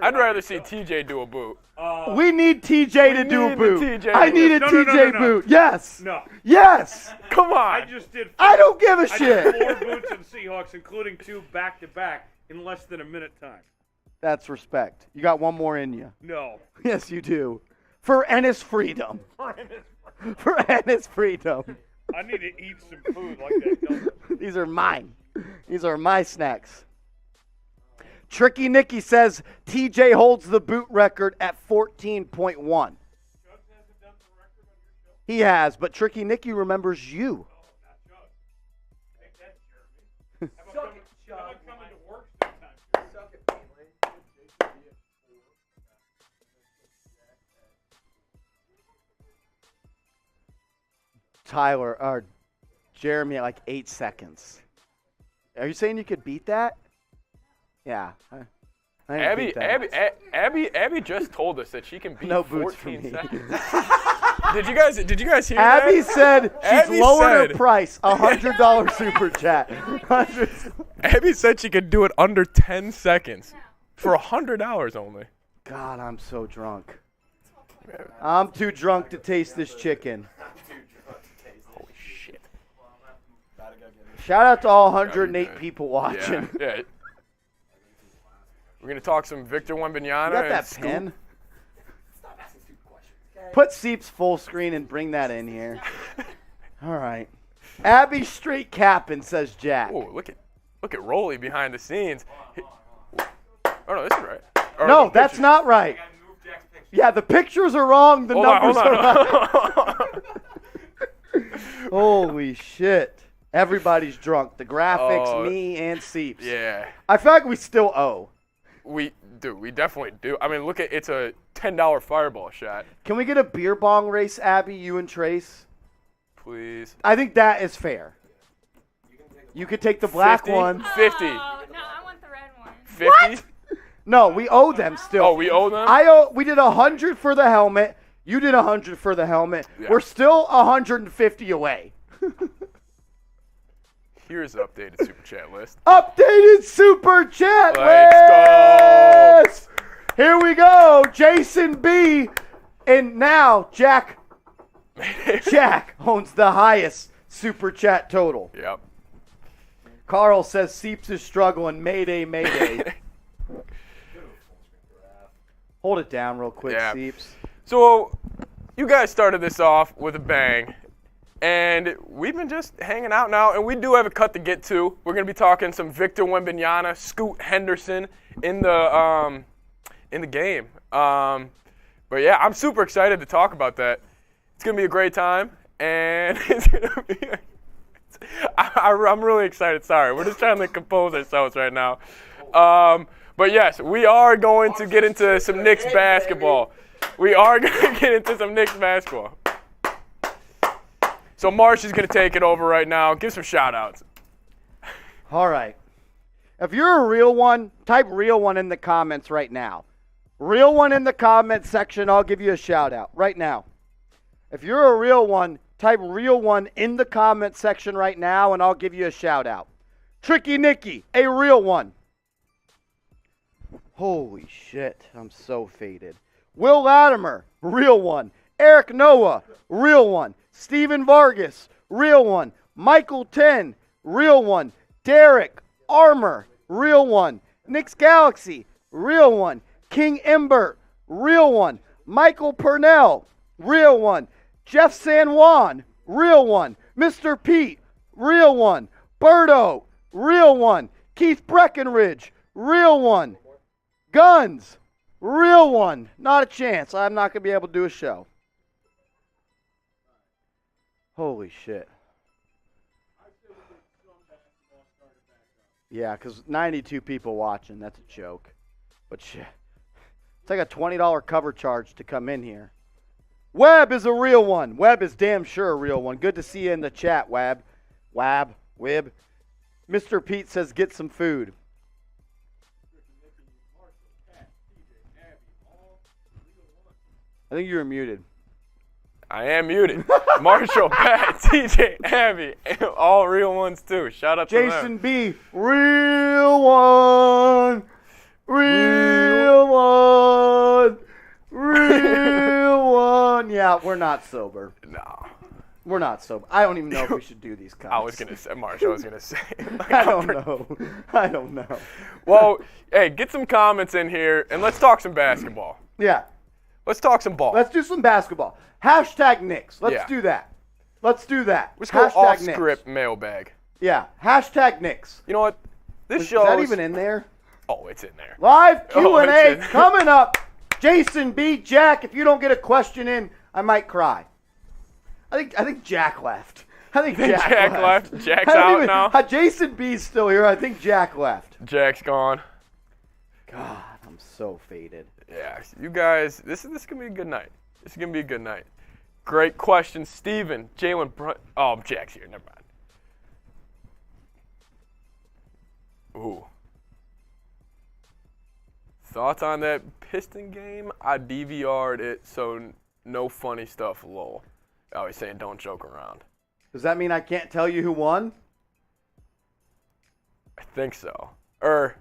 Speaker 2: I'd rather see TJ do a boot.
Speaker 1: We need TJ to do a
Speaker 2: need
Speaker 1: boot.
Speaker 2: the TJ
Speaker 1: I
Speaker 2: boot.
Speaker 1: need a
Speaker 5: No,
Speaker 1: TJ
Speaker 5: no.
Speaker 1: boot. Yes.
Speaker 5: No.
Speaker 1: Yes.
Speaker 2: Come on.
Speaker 5: I just did.
Speaker 1: I don't give a
Speaker 5: I
Speaker 1: shit.
Speaker 5: did 4 boots of the Seahawks, including 2 back-to-back in less than a minute time.
Speaker 1: That's respect. You got one more in you.
Speaker 5: No.
Speaker 1: Yes, you do. For Ennis freedom. For Ennis freedom.
Speaker 5: I need to eat some food like that. Don't
Speaker 1: These are mine. These are my snacks. Tricky Nicky says TJ holds the boot record at 14.1. He has, but Tricky Nicky remembers you.
Speaker 3: Suck it, Chubb.
Speaker 5: coming to work sometime.
Speaker 3: Suck it, Caitlin.
Speaker 1: Tyler, or Jeremy at like 8 seconds. Are you saying you could beat that? Yeah. I ain't beat that.
Speaker 2: Abby just told us that she can beat
Speaker 1: No boots for
Speaker 2: 14
Speaker 1: me.
Speaker 2: seconds. Did you guys hear
Speaker 1: Abby
Speaker 2: that?
Speaker 1: said she's
Speaker 2: Abby
Speaker 1: lowered her
Speaker 2: said-
Speaker 1: price. $100 super chat.
Speaker 2: Abby said she could do it under 10 seconds for $100 only.
Speaker 1: God, I'm so drunk. I'm too drunk to taste this chicken.
Speaker 2: Holy shit.
Speaker 1: Shout out to all 108 people watching.
Speaker 2: Yeah. We're going to talk some Victor Wembanyama.
Speaker 1: You got
Speaker 2: and
Speaker 1: that
Speaker 2: Scoop.
Speaker 1: pen?
Speaker 3: Stop asking stupid questions, okay?
Speaker 1: Put Seeps full screen and bring that in here. All right. Abby straight capping, says Jack.
Speaker 2: Oh, look at Rolly behind the scenes. Oh, no, this is right. Or
Speaker 1: No,
Speaker 2: the
Speaker 1: that's
Speaker 2: pictures.
Speaker 1: not right.
Speaker 3: I moved Jack's picture.
Speaker 1: Yeah, the pictures are wrong. The
Speaker 2: Hold on,
Speaker 1: numbers
Speaker 2: hold
Speaker 1: are
Speaker 2: on.
Speaker 1: right. Holy shit. Everybody's drunk. The graphics,
Speaker 2: Oh,
Speaker 1: me, and Seeps.
Speaker 2: Yeah.
Speaker 1: I feel like we still owe.
Speaker 2: We definitely do. I mean, look at it's a $10 fireball shot.
Speaker 1: Can we get a beer bong race, Abby, you and Trace?
Speaker 2: Please.
Speaker 1: I think that is fair. You could take the black
Speaker 2: 50?
Speaker 1: one.
Speaker 2: 50.
Speaker 6: Oh, no, I want the red one.
Speaker 2: 50?
Speaker 1: No, we owe them still.
Speaker 2: Oh, we owe them?
Speaker 1: We did 100 for the helmet. You did 100 for the helmet.
Speaker 2: Yeah.
Speaker 1: We're still 150 away.
Speaker 2: Here's the updated super chat list.
Speaker 1: Updated super chat
Speaker 2: Let's
Speaker 1: list. Here we go. Jason B. And now Jack owns the highest super chat total.
Speaker 2: Yep.
Speaker 1: Carl says Seeps is struggling. Mayday, mayday. Hold it down real quick,
Speaker 2: Yeah.
Speaker 1: Seeps.
Speaker 2: So, you guys started this off with a bang, and we've been just hanging out now, and we do have a cut to get to. We're going to be talking some Victor Wembanyama, Scoot Henderson in the game. But yeah, I'm super excited to talk about that. It's going to be a great time, and it's going to be I'm really excited. Sorry, we're just trying to compose ourselves right now. But yes, we are going to get into some Knicks basketball. We are going to get into some Knicks basketball. So Marsh is going to take it over right now. Give some shout-outs.
Speaker 1: All right. If you're a real one, type real one in the comments right now. Real one in the comment section, I'll give you a shout out right now. If you're a real one, type real one in the comment section right now and I'll give you a shout out. Tricky Nicky, a real one. Holy shit, I'm so faded. Will Latimer, real one. Eric Noah, real one. Steven Vargas, real one. Michael 10, real one. Derek Armour, real one. Knicks Galaxy, real one. King Ember, real one. Michael Purnell, real one. Jeff San Juan, real one. Mr. Pete, real one. Birdo, real one. Keith Breckenridge, real one. Guns, real one. Not a chance. I'm not going to be able to do a show. Holy shit. Yeah, because 92 people watching. That's a joke. But shit. It's like a $20 cover charge to come in here. Webb is a real one. Webb is damn sure a real one. Good to see you in the chat, Webb. Webb. Mr. Pete says get some food. I think you were muted.
Speaker 2: I am muted. Marshall, Pat, TJ, Abby, all real ones too. Shout out to them.
Speaker 1: Jason B, real one. Real one. Real one. Yeah, we're not sober.
Speaker 2: No.
Speaker 1: We're not sober. I don't even know if we should do these comments.
Speaker 2: I was going to say, Marsh, I was going to say.
Speaker 1: I don't know. I don't know.
Speaker 2: Well, hey, get some comments in here, and let's talk some basketball.
Speaker 1: Yeah.
Speaker 2: Let's talk some ball.
Speaker 1: Let's do some basketball. Hashtag Knicks. Let's
Speaker 2: Yeah.
Speaker 1: do that. Let's do that.
Speaker 2: Let's go
Speaker 1: Hashtag
Speaker 2: off
Speaker 1: Knicks.
Speaker 2: script mailbag.
Speaker 1: Yeah. Hashtag Knicks.
Speaker 2: You know what? This
Speaker 1: Is
Speaker 2: show
Speaker 1: that even in there?
Speaker 2: Oh, it's in there.
Speaker 1: Live
Speaker 2: Oh, it's
Speaker 1: Q&A
Speaker 2: in.
Speaker 1: coming up. Jason B. Jack, if you don't get a question in, I might cry. I think Jack left. I think Jack left.
Speaker 2: Jack's
Speaker 1: I don't
Speaker 2: out
Speaker 1: even-
Speaker 2: now.
Speaker 1: Jason B's still here. I think Jack left.
Speaker 2: Jack's gone.
Speaker 1: God, I'm so faded.
Speaker 2: Yeah, you guys, this is gonna be a good night. This is gonna be a good night. Great question, Steven. Jalen oh, Jack's here. Never mind. Ooh. Thoughts on that Piston game? I DVR'd it, so no funny stuff, lol. Oh, he's saying don't joke around.
Speaker 1: Does that mean I can't tell you who won?
Speaker 2: I think so.
Speaker 1: I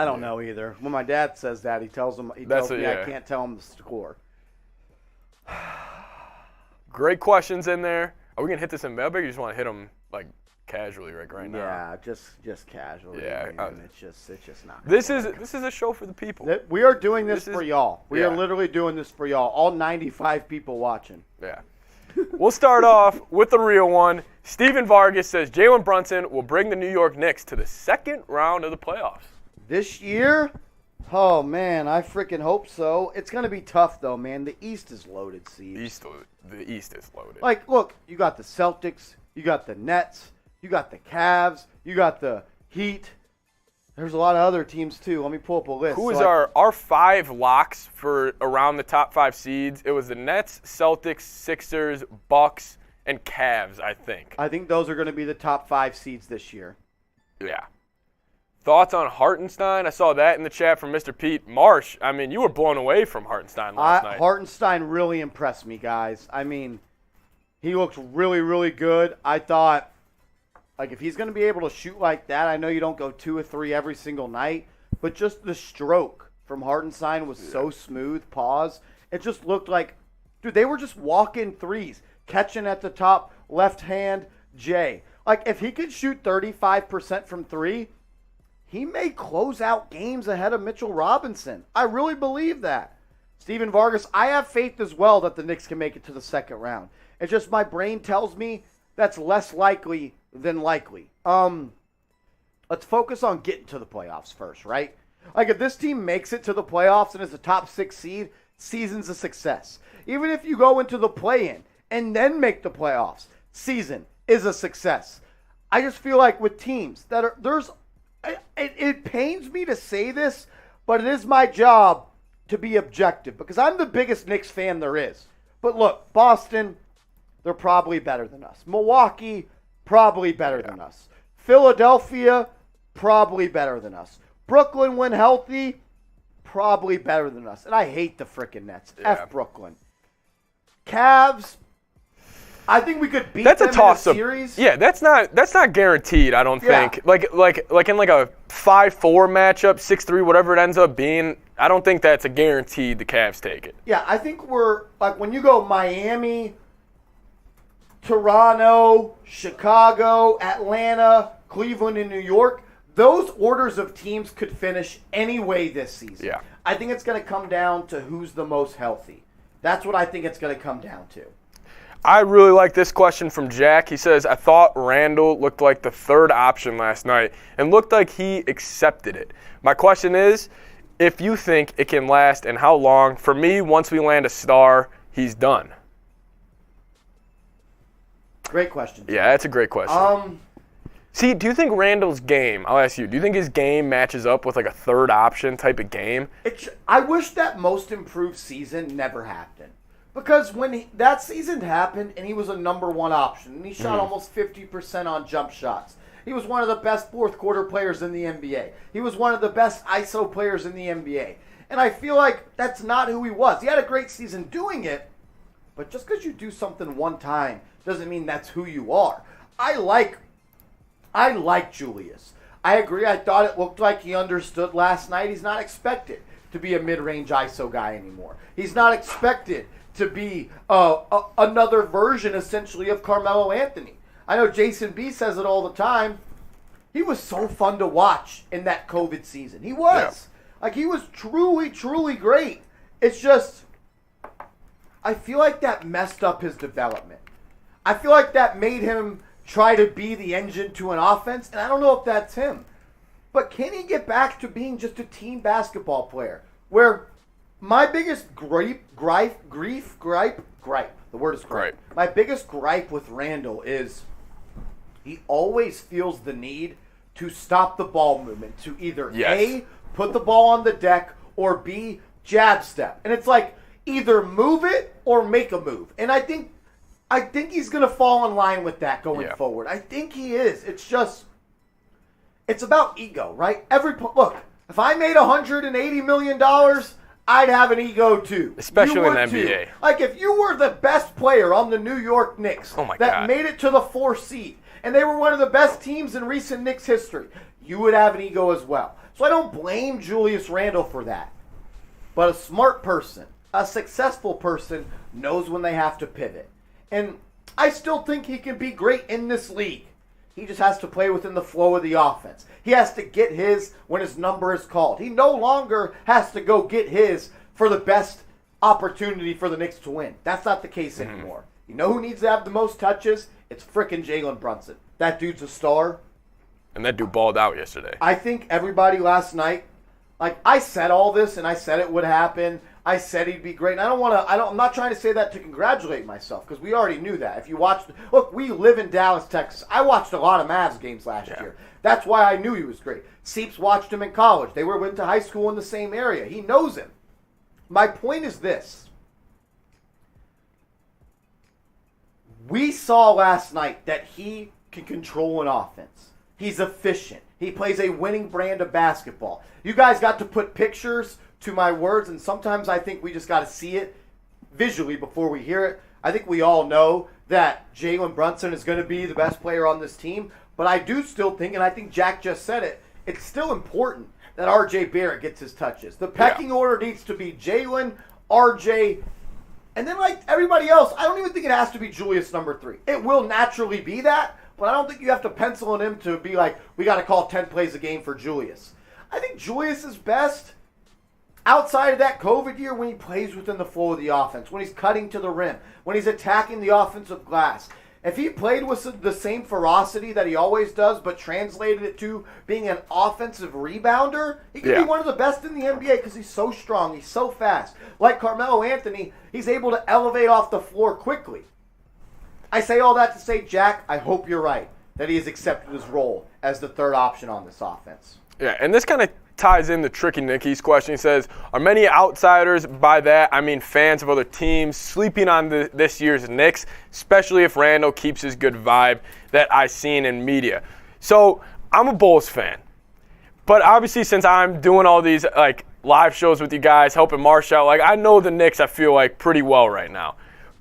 Speaker 1: don't know either. When my dad says that, he tells me I can't tell him the score.
Speaker 2: Great questions in there. Are we gonna hit this in mailbag? Or you just want to hit them like casually right now?
Speaker 1: Yeah, just casually.
Speaker 2: Yeah,
Speaker 1: man. It's just not.
Speaker 2: This is a show for the people.
Speaker 1: We are doing this
Speaker 2: This
Speaker 1: for
Speaker 2: is-
Speaker 1: y'all. We are
Speaker 2: yeah.
Speaker 1: literally doing this for y'all. All 95 people watching.
Speaker 2: Yeah. We'll start off with the real one. Steven Vargas says Jalen Brunson will bring the New York Knicks to the second round of the playoffs.
Speaker 1: This year? Oh, man, I freaking hope so. It's going to be tough, though, man. The East is loaded,
Speaker 2: The East is loaded.
Speaker 1: Like, look, you got the Celtics, you got the Nets, you got the Cavs, you got the Heat. There's a lot of other teams, too. Let me pull up a list.
Speaker 2: Who is our 5 locks for around the top 5 seeds? It was the Nets, Celtics, Sixers, Bucks, and Cavs, I think.
Speaker 1: I think those are going to be the top 5 seeds this year.
Speaker 2: Yeah. Thoughts on Hartenstein? I saw that in the chat from Mr. Pete Marsh. I mean, you were blown away from Hartenstein last night.
Speaker 1: Hartenstein really impressed me, guys. I mean, he looked really, really good. I thought, like, if he's going to be able to shoot like that, I know you don't go 2 or 3 every single night, but just the stroke from Hartenstein was so smooth. Pause. It just looked like, dude, they were just walking threes, catching at the top, left hand, J. Like, if he could shoot 35% from 3, he may close out games ahead of Mitchell Robinson. I really believe that. Steven Vargas, I have faith as well that the Knicks can make it to the second round. It's just my brain tells me that's less likely than likely. Let's focus on getting to the playoffs first, right? Like, if this team makes it to the playoffs and is a top 6 seed, season's a success. Even if you go into the play-in and then make the playoffs, season is a success. I just feel like with teams that are, it pains me to say this, but it is my job to be objective because I'm the biggest Knicks fan there is. But look, Boston, they're probably better than us. Milwaukee, probably better than us. Philadelphia, probably better than us. Brooklyn, when healthy, probably better than us. And I hate the frickin' Nets.
Speaker 2: Yeah.
Speaker 1: F Brooklyn. Cavs, I think we could beat
Speaker 2: That's
Speaker 1: them
Speaker 2: a toss
Speaker 1: in a
Speaker 2: up.
Speaker 1: series.
Speaker 2: Yeah, that's not guaranteed, I don't
Speaker 1: Yeah.
Speaker 2: think. Like in like a 5-4 matchup, 6-3, whatever it ends up being, I don't think that's a guaranteed the Cavs take it.
Speaker 1: Yeah, I think we're, like, when you go Miami, Toronto, Chicago, Atlanta, Cleveland, and New York, those orders of teams could finish any way this season.
Speaker 2: Yeah.
Speaker 1: I think it's going to come down to who's the most healthy. That's what I think it's going to come down to.
Speaker 2: I really like this question from Jack. He says, I thought Randle looked like the third option last night and looked like he accepted it. My question is, if you think it can last and how long? For me, once we land a star, he's done.
Speaker 1: Great question.
Speaker 2: Yeah, that's a great question. See, do you think Randall's game, I'll ask you, do you think his game matches up with like a third option type of game?
Speaker 1: I wish that most improved season never happened. Because when that season happened and he was a number 1 option and he shot almost 50% on jump shots. He was one of the best fourth quarter players in the NBA. He was one of the best ISO players in the NBA. And I feel like that's not who he was. He had a great season doing it, but just because you do something one time doesn't mean that's who you are. I like Julius. I agree. I thought it looked like he understood last night. He's not expected. to be a mid-range ISO guy anymore. He's not expected to be another version, essentially, of Carmelo Anthony. I know Jason B says it all the time. He was so fun to watch in that COVID season. He was. Yeah. Like, he was truly, truly great. It's just, I feel like that messed up his development. I feel like that made him try to be the engine to an offense, and I don't know if that's him. But can he get back to being just a team basketball player? Where my biggest gripe, the word is gripe. My biggest gripe with Randle is he always feels the need to stop the ball movement, to either A, put the ball on the deck, or B, jab step. And it's like, either move it or make a move. And I think he's going to fall in line with that going forward. I think he is. It's just, it's about ego, right? Look, if I made $180 million, I'd have an ego too.
Speaker 2: Especially in the NBA.
Speaker 1: Like, if you were the best player on the New York Knicks made it to the 4th seed, and they were one of the best teams in recent Knicks history, you would have an ego as well. So I don't blame Julius Randle for that. But a smart person, a successful person, knows when they have to pivot. And I still think he can be great in this league. He just has to play within the flow of the offense. He has to get his when his number is called. He no longer has to go get his for the best opportunity for the Knicks to win. That's not the case anymore. You know who needs to have the most touches? It's frickin' Jalen Brunson. That dude's a star.
Speaker 2: And that dude balled out yesterday.
Speaker 1: I think everybody last night, like, I said all this and I said it would happen. I said he'd be great. And I'm not trying to say that to congratulate myself, because we already knew that. If you watched, look, we live in Dallas, Texas. I watched a lot of Mavs games last year. That's why I knew he was great. Seeps watched him in college. They went to high school in the same area. He knows him. My point is this. We saw last night that he can control an offense. He's efficient. He plays a winning brand of basketball. You guys got to put pictures to my words, and sometimes I think we just got to see it visually before we hear it. I think we all know that Jalen Brunson is going to be the best player on this team, but I do still think, and I think Jack just said it, it's still important that R.J. Barrett gets his touches. The pecking order needs to be Jalen, R.J., and then, like everybody else, I don't even think it has to be Julius number 3. It will naturally be that, but I don't think you have to pencil in him to be like, we got to call 10 plays a game for Julius. I think Julius is best outside of that COVID year when he plays within the flow of the offense, when he's cutting to the rim, when he's attacking the offensive glass. If he played with the same ferocity that he always does, but translated it to being an offensive rebounder, he could be one of the best in the NBA because he's so strong, he's so fast. Like Carmelo Anthony, he's able to elevate off the floor quickly. I say all that to say, Jack, I hope you're right, that he has accepted his role as the third option on this offense.
Speaker 2: Yeah, and this kind of ties in the Tricky Nicky's question. He says, are many outsiders, by that I mean fans of other teams, sleeping on this year's Knicks, especially if Randle keeps his good vibe that I've seen in media? So I'm a Bulls fan, but obviously since I'm doing all these like live shows with you guys, helping Marsh out, like I know the Knicks, I feel like pretty well right now.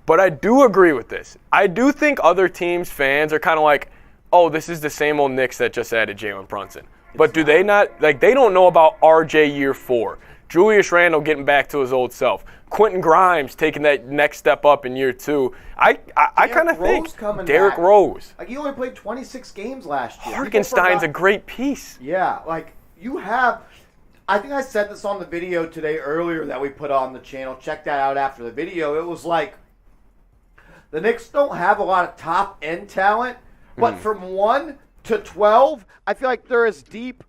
Speaker 2: But I do agree with this. I do think other teams' fans are kind of like, oh, this is the same old Knicks that just added Jalen Brunson. But do they not, like, they don't know about RJ year 4. Julius Randle getting back to his old self. Quentin Grimes taking that next step up in year 2. I kind of think Derrick Rose.
Speaker 1: Like, he only played 26 games last year.
Speaker 2: Hartenstein's a great piece.
Speaker 1: Yeah, like, you have, I think I said this on the video today earlier that we put on the channel. Check that out after the video. It was like, the Knicks don't have a lot of top-end talent, but from 1 to 12, I feel like they're as deep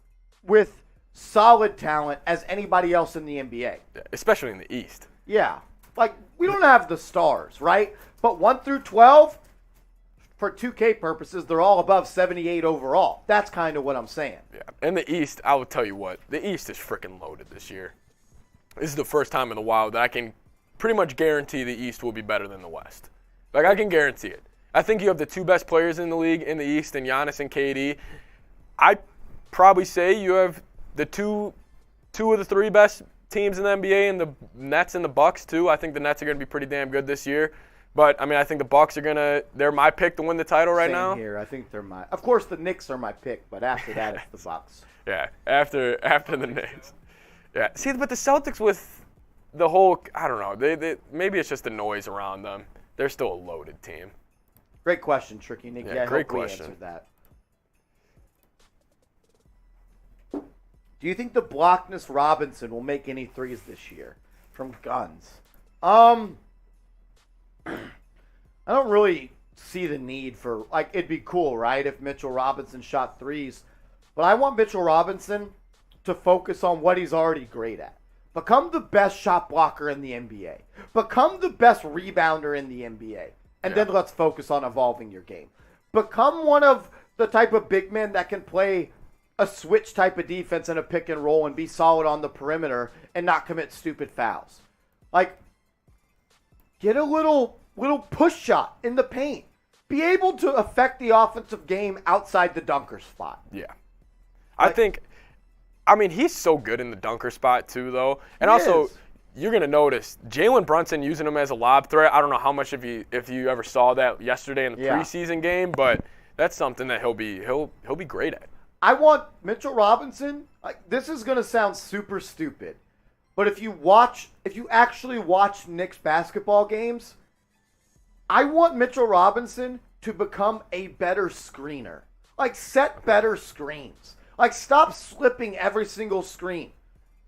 Speaker 1: with solid talent as anybody else in the NBA.
Speaker 2: Yeah, especially in the East.
Speaker 1: Yeah. Like, we don't have the stars, right? But 1 through 12, for 2K purposes, they're all above 78 overall. That's kind of what I'm saying.
Speaker 2: Yeah. In the East, I will tell you what, the East is freaking loaded this year. This is the first time in a while that I can pretty much guarantee the East will be better than the West. Like, I can guarantee it. I think you have the 2 best players in the league in the East, and Giannis and KD. I'd probably say you have the two of the 3 best teams in the NBA, and the Nets and the Bucks too. I think the Nets are going to be pretty damn good this year. But, I mean, I think the Bucks are they're my pick to win the title right now.
Speaker 1: Same here. I think they're of course, the Knicks are my pick, but after that, it's the Bucks.
Speaker 2: Yeah, after the Knicks. Yeah. See, but the Celtics with the whole, I don't know, they maybe it's just the noise around them. They're still a loaded team.
Speaker 1: Great question, Tricky Nick.
Speaker 2: Yeah,
Speaker 1: I
Speaker 2: great
Speaker 1: hope we
Speaker 2: question.
Speaker 1: answered that. Do you think the Blockness Robinson will make any threes this year from Guns? I don't really see the need for, like, it'd be cool, right, if Mitchell Robinson shot threes. But I want Mitchell Robinson to focus on what he's already great at. Become the best shot blocker in the NBA. Become the best rebounder in the NBA. And then let's focus on evolving your game. Become one of the type of big men that can play a switch type of defense and a pick and roll and be solid on the perimeter and not commit stupid fouls. Like, get a little push shot in the paint. Be able to affect the offensive game outside the dunker spot.
Speaker 2: Yeah. I mean, he's so good in the dunker spot too, though. And
Speaker 1: He
Speaker 2: also,
Speaker 1: is.
Speaker 2: you're going to notice Jalen Brunson using him as a lob threat. I don't know how much if you ever saw that yesterday in the preseason game, but that's something that he'll be great at.
Speaker 1: I want Mitchell Robinson. Like, this is going to sound super stupid, but if you actually watch Knicks basketball games, I want Mitchell Robinson to become a better screener. Like, set better screens. Like, stop slipping every single screen.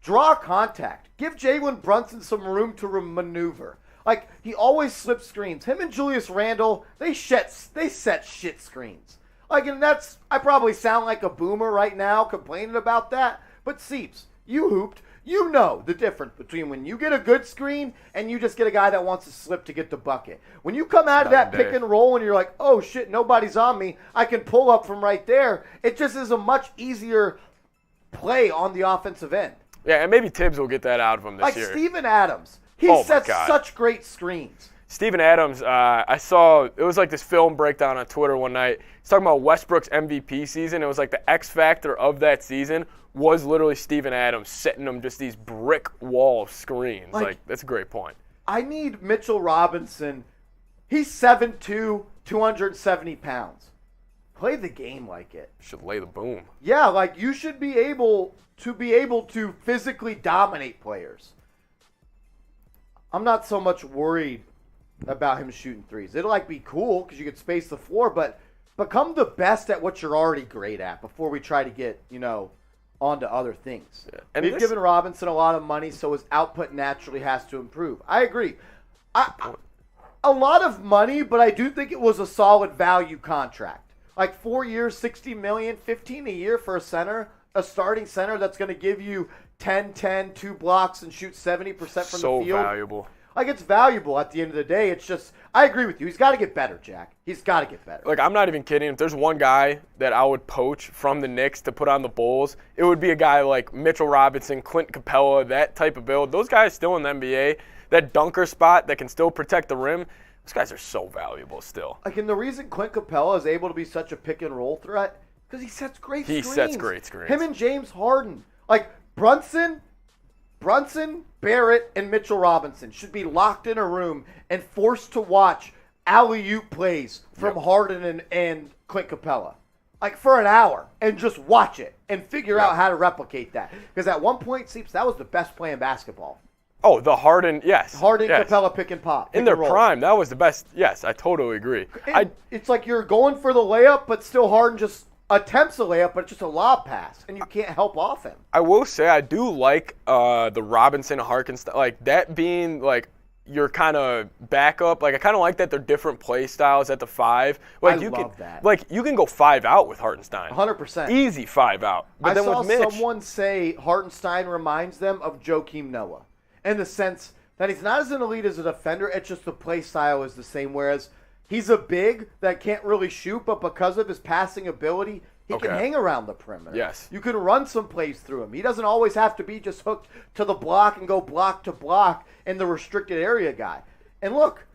Speaker 1: Draw contact. Give Jalen Brunson some room to maneuver. Like, he always slips screens. Him and Julius Randle, they set shit screens. Like, and I probably sound like a boomer right now complaining about that, but Seeps, you hooped. You know the difference between when you get a good screen and you just get a guy that wants to slip to get the bucket. When you come out of that pick and roll and you're like, oh shit, nobody's on me, I can pull up from right there, it just is a much easier play on the offensive end.
Speaker 2: Yeah, and maybe Tibbs will get that out of him this year.
Speaker 1: Like Steven Adams, he sets such great screens.
Speaker 2: Steven Adams, I saw, it was like this film breakdown on Twitter one night. He's talking about Westbrook's MVP season. It was like the X factor of that season was literally Steven Adams setting them just these brick wall screens. Like, that's a great point.
Speaker 1: I need Mitchell Robinson. He's 7'2", 270 pounds. Play the game like it.
Speaker 2: Should lay the boom.
Speaker 1: Yeah, like you should be able to physically dominate players. I'm not so much worried about him shooting threes. It'll like be cool because you could space the floor, but become the best at what you're already great at before we try to get, onto other things. Yeah. And we've given Robinson a lot of money, so his output naturally has to improve. I agree. A lot of money, but I do think it was a solid value contract. Like 4 years, $60 million, $15 a year for a starting center that's going to give you 10, 2 blocks and shoot 70% from the field.
Speaker 2: So valuable.
Speaker 1: Like, it's valuable at the end of the day. It's just, I agree with you. He's got to get better, Jack. He's got to get better.
Speaker 2: Like, I'm not even kidding. If there's one guy that I would poach from the Knicks to put on the Bulls, it would be a guy like Mitchell Robinson, Clint Capella, that type of build. Those guys still in the NBA, that dunker spot that can still protect the rim, those guys are so valuable still.
Speaker 1: Like, and the reason Clint Capella is able to be such a pick-and-roll threat, because he sets great screens.
Speaker 2: He sets great screens.
Speaker 1: Him and James Harden. Like, Brunson, Barrett, and Mitchell Robinson should be locked in a room and forced to watch alley-oop plays from Harden and Clint Capella. Like, for an hour, and just watch it and figure out how to replicate that. Because at one point, Seeps, that was the best play in basketball.
Speaker 2: Oh, the Harden, yes.
Speaker 1: Capella pick and pop.
Speaker 2: In their prime, that was the best. Yes, I totally agree.
Speaker 1: It's like you're going for the layup, but still Harden just attempts a layup, but it's just a lob pass, and you can't help off him.
Speaker 2: I will say I do like the Robinson Hartenstein, like that being like your kind of backup. Like I kind of like that they're different play styles at the 5. Like
Speaker 1: I love that.
Speaker 2: Like you can go 5 out with Hartenstein.
Speaker 1: 100%.
Speaker 2: Easy 5 out. But then
Speaker 1: saw
Speaker 2: with Mitch,
Speaker 1: someone say Hartenstein reminds them of Joakim Noah in the sense that he's not as an elite as a defender. It's just the play style is the same. Whereas he's a big that can't really shoot, but because of his passing ability, he can hang around the perimeter.
Speaker 2: Yes.
Speaker 1: You can run some plays through him. He doesn't always have to be just hooked to the block and go block to block and the restricted area guy. And look,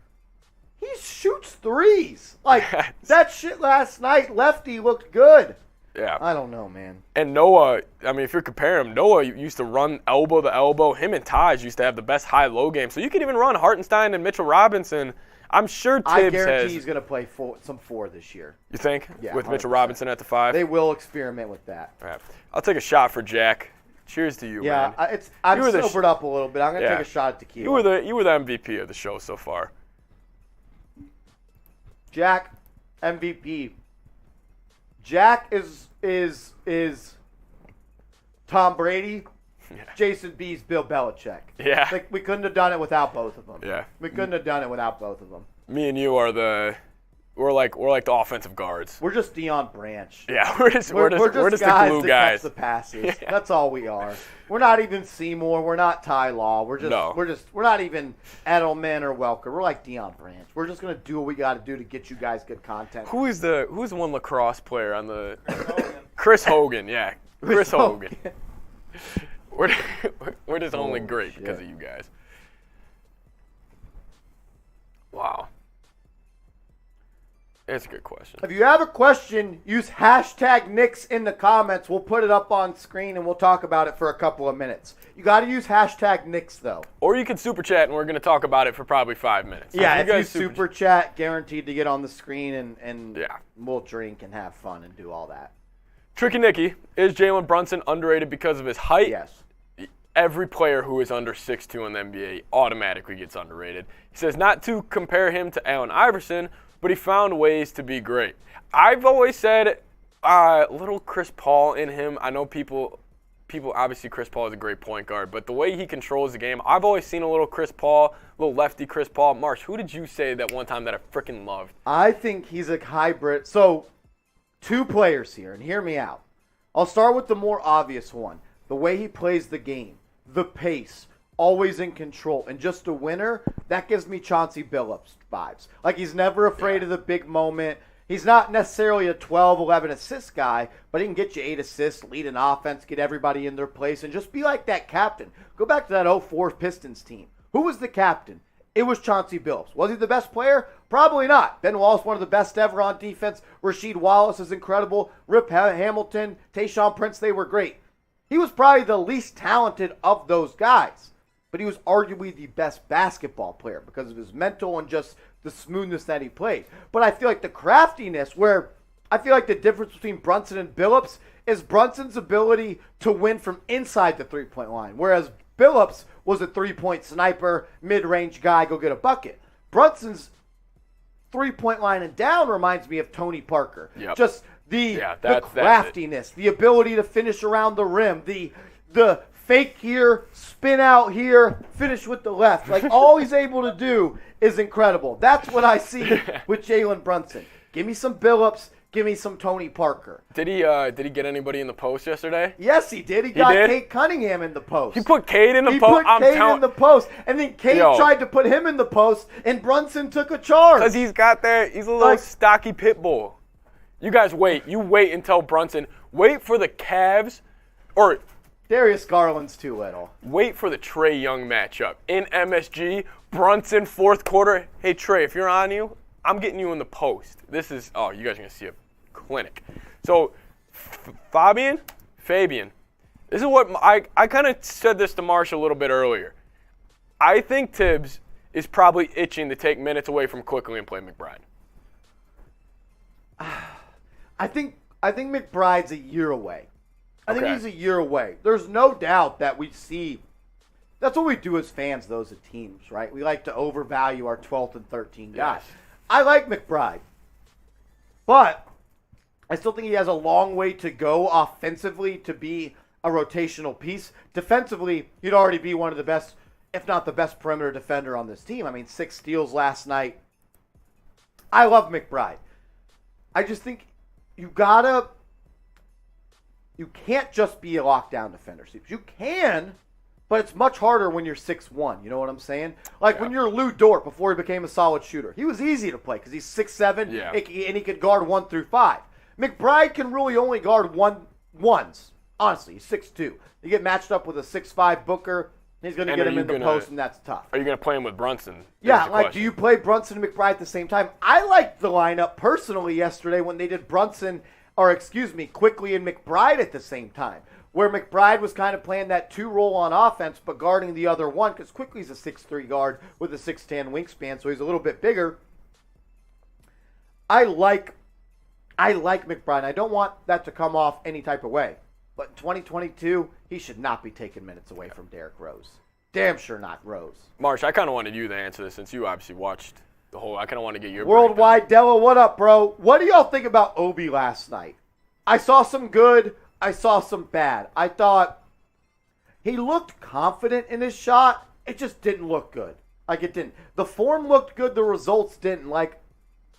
Speaker 1: he shoots threes. Like, that shit last night, lefty looked good.
Speaker 2: Yeah.
Speaker 1: I don't know, man.
Speaker 2: And Noah, I mean, if you're comparing him, Noah used to run elbow to elbow. Him and Taj used to have the best high-low game. So you could even run Hartenstein and Mitchell Robinson. I'm sure Tibbs
Speaker 1: I guarantee he's going to play some 4 this year.
Speaker 2: You think?
Speaker 1: Yeah,
Speaker 2: With
Speaker 1: 100%.
Speaker 2: Mitchell Robinson at the 5?
Speaker 1: They will experiment with that.
Speaker 2: All right. I'll take a shot for Jack. Cheers to you,
Speaker 1: Yeah,
Speaker 2: man.
Speaker 1: I'm
Speaker 2: You were the
Speaker 1: sobered up a little bit. I'm gonna
Speaker 2: Yeah.
Speaker 1: take a shot at tequila.
Speaker 2: You were the MVP of the show so far.
Speaker 1: Jack, MVP. Jack is Tom Brady.
Speaker 2: Yeah.
Speaker 1: Jason B's Bill Belichick.
Speaker 2: Yeah.
Speaker 1: Like, we couldn't have done it without both of them.
Speaker 2: Yeah.
Speaker 1: We couldn't have done it without both of them.
Speaker 2: Me and you are we're like the offensive guards.
Speaker 1: We're just Deion Branch.
Speaker 2: Yeah, we're just
Speaker 1: We're
Speaker 2: the
Speaker 1: guys
Speaker 2: glue
Speaker 1: that
Speaker 2: guys.
Speaker 1: catch the passes. That's all we are. We're not even Seymour. We're not Ty Law. We're not even Edelman or Welker. We're like Deion Branch. We're just gonna do what we got to do to get you guys good content.
Speaker 2: Who's the one lacrosse player on the Chris Hogan? Yeah, Chris Hogan. We're just only great because of you guys. Wow. That's a good question.
Speaker 1: If you have a question, use hashtag Knicks in the comments. We'll put it up on screen and we'll talk about it for a couple of minutes. You got to use hashtag Knicks though.
Speaker 2: Or you can super chat and we're going to talk about it for probably 5 minutes.
Speaker 1: Yeah,
Speaker 2: if
Speaker 1: if you super chat, guaranteed to get on the screen and
Speaker 2: Yeah.
Speaker 1: we'll drink and have fun and do all that.
Speaker 2: Tricky Nicky, is Jalen Brunson underrated because of his height?
Speaker 1: Yes.
Speaker 2: Every player who is under 6'2" in the NBA automatically gets underrated. He says not to compare him to Allen Iverson, but he found ways to be great. I've always said little Chris Paul in him. I know people obviously Chris Paul is a great point guard, but the way he controls the game, I've always seen a little Chris Paul, little lefty Chris Paul. Marsh, who did you say that one time that I freaking loved?
Speaker 1: I think he's a hybrid. So, two players here, and hear me out. I'll start with the more obvious one. The way he plays the game, the pace, always in control, and just a winner, that gives me Chauncey Billups vibes. Like, he's never afraid of the big moment. He's not necessarily a 12, 11 assist guy, but he can get you 8 assists, lead an offense, get everybody in their place, and just be like that captain. Go back to that 04 Pistons team. Who was the captain? It was Chauncey Billups. Was he the best player? Probably not. Ben Wallace, one of the best ever on defense. Rasheed Wallace is incredible. Rip Hamilton, Tayshaun Prince, they were great. He was probably the least talented of those guys, but he was arguably the best basketball player because of his mental and just the smoothness that he played. But I feel like the craftiness, where I feel like the difference between Brunson and Billups is Brunson's ability to win from inside the three-point line, whereas Billups was a three-point sniper, mid-range guy, go get a bucket. Brunson's three-point line and down reminds me of Tony Parker.
Speaker 2: Yep.
Speaker 1: Just the
Speaker 2: that's
Speaker 1: craftiness, the ability to finish around the rim, the fake here, spin out here, finish with the left. Like, all he's able to do is incredible. That's what I see with Jalen Brunson. Give me some Billups. Give me some Tony Parker.
Speaker 2: Did he get anybody in the post yesterday?
Speaker 1: Yes, he did. He got
Speaker 2: did?
Speaker 1: Kate Cunningham in the post.
Speaker 2: He put Cade in the
Speaker 1: He
Speaker 2: post.
Speaker 1: put Cade in the post, and then Cade
Speaker 2: Yo.
Speaker 1: tried to put him in the post, and Brunson took a charge.
Speaker 2: Because he's a little
Speaker 1: Like-
Speaker 2: stocky pit bull. You guys wait. You wait until Brunson. Wait for the Cavs, or
Speaker 1: Darius Garland's too little.
Speaker 2: wait for the Trae Young matchup in MSG. Brunson, fourth quarter. Hey, Trae, if you're on you, I'm getting you in the post. You guys are going to see a clinic. So, Fabian, this is what I kind of said this to Marsh a little bit earlier. I think Tibbs is probably itching to take minutes away from Quickly and play McBride.
Speaker 1: I think McBride's a year away. I think
Speaker 2: Okay.
Speaker 1: he's a year away. There's no doubt that we see. That's what we do as fans, though, as teams, right? We like to overvalue our 12th and 13th guys.
Speaker 2: Yes.
Speaker 1: I like McBride, but I still think he has a long way to go offensively to be a rotational piece. Defensively, he'd already be one of the best, if not the best perimeter defender on this team. I mean, 6 steals last night. I love McBride. I just think you can't just be a lockdown defender. You can, but it's much harder when you're 6'1". You know what I'm saying? Like when you're Lou Dort before he became a solid shooter. He was easy to play because he's 6'7", and he could guard 1 through 5. McBride can really only guard ones. Honestly, he's 6'2". You get matched up with a 6'5" Booker, he's going to get him in the post, and that's tough.
Speaker 2: Are you going to play him with Brunson?
Speaker 1: Yeah, like, do you play Brunson and McBride at the same time? I liked the lineup personally yesterday when they did Quickly and McBride at the same time, where McBride was kind of playing that 2 role on offense, but guarding the other one, because Quickly's a 6'3" guard with a 6'10" wingspan, so he's a little bit bigger. I like McBride. I don't want that to come off any type of way. But in 2022, he should not be taking minutes away from Derrick Rose. Damn sure not Rose.
Speaker 2: Marsh, I kind of wanted you to answer this since you obviously watched the whole. I kind of want to get your
Speaker 1: Worldwide Della, what up, bro? What do y'all think about Obi last night? I saw some good. I saw some bad. I thought he looked confident in his shot. It just didn't look good. Like, it didn't. The form looked good. The results didn't. Like,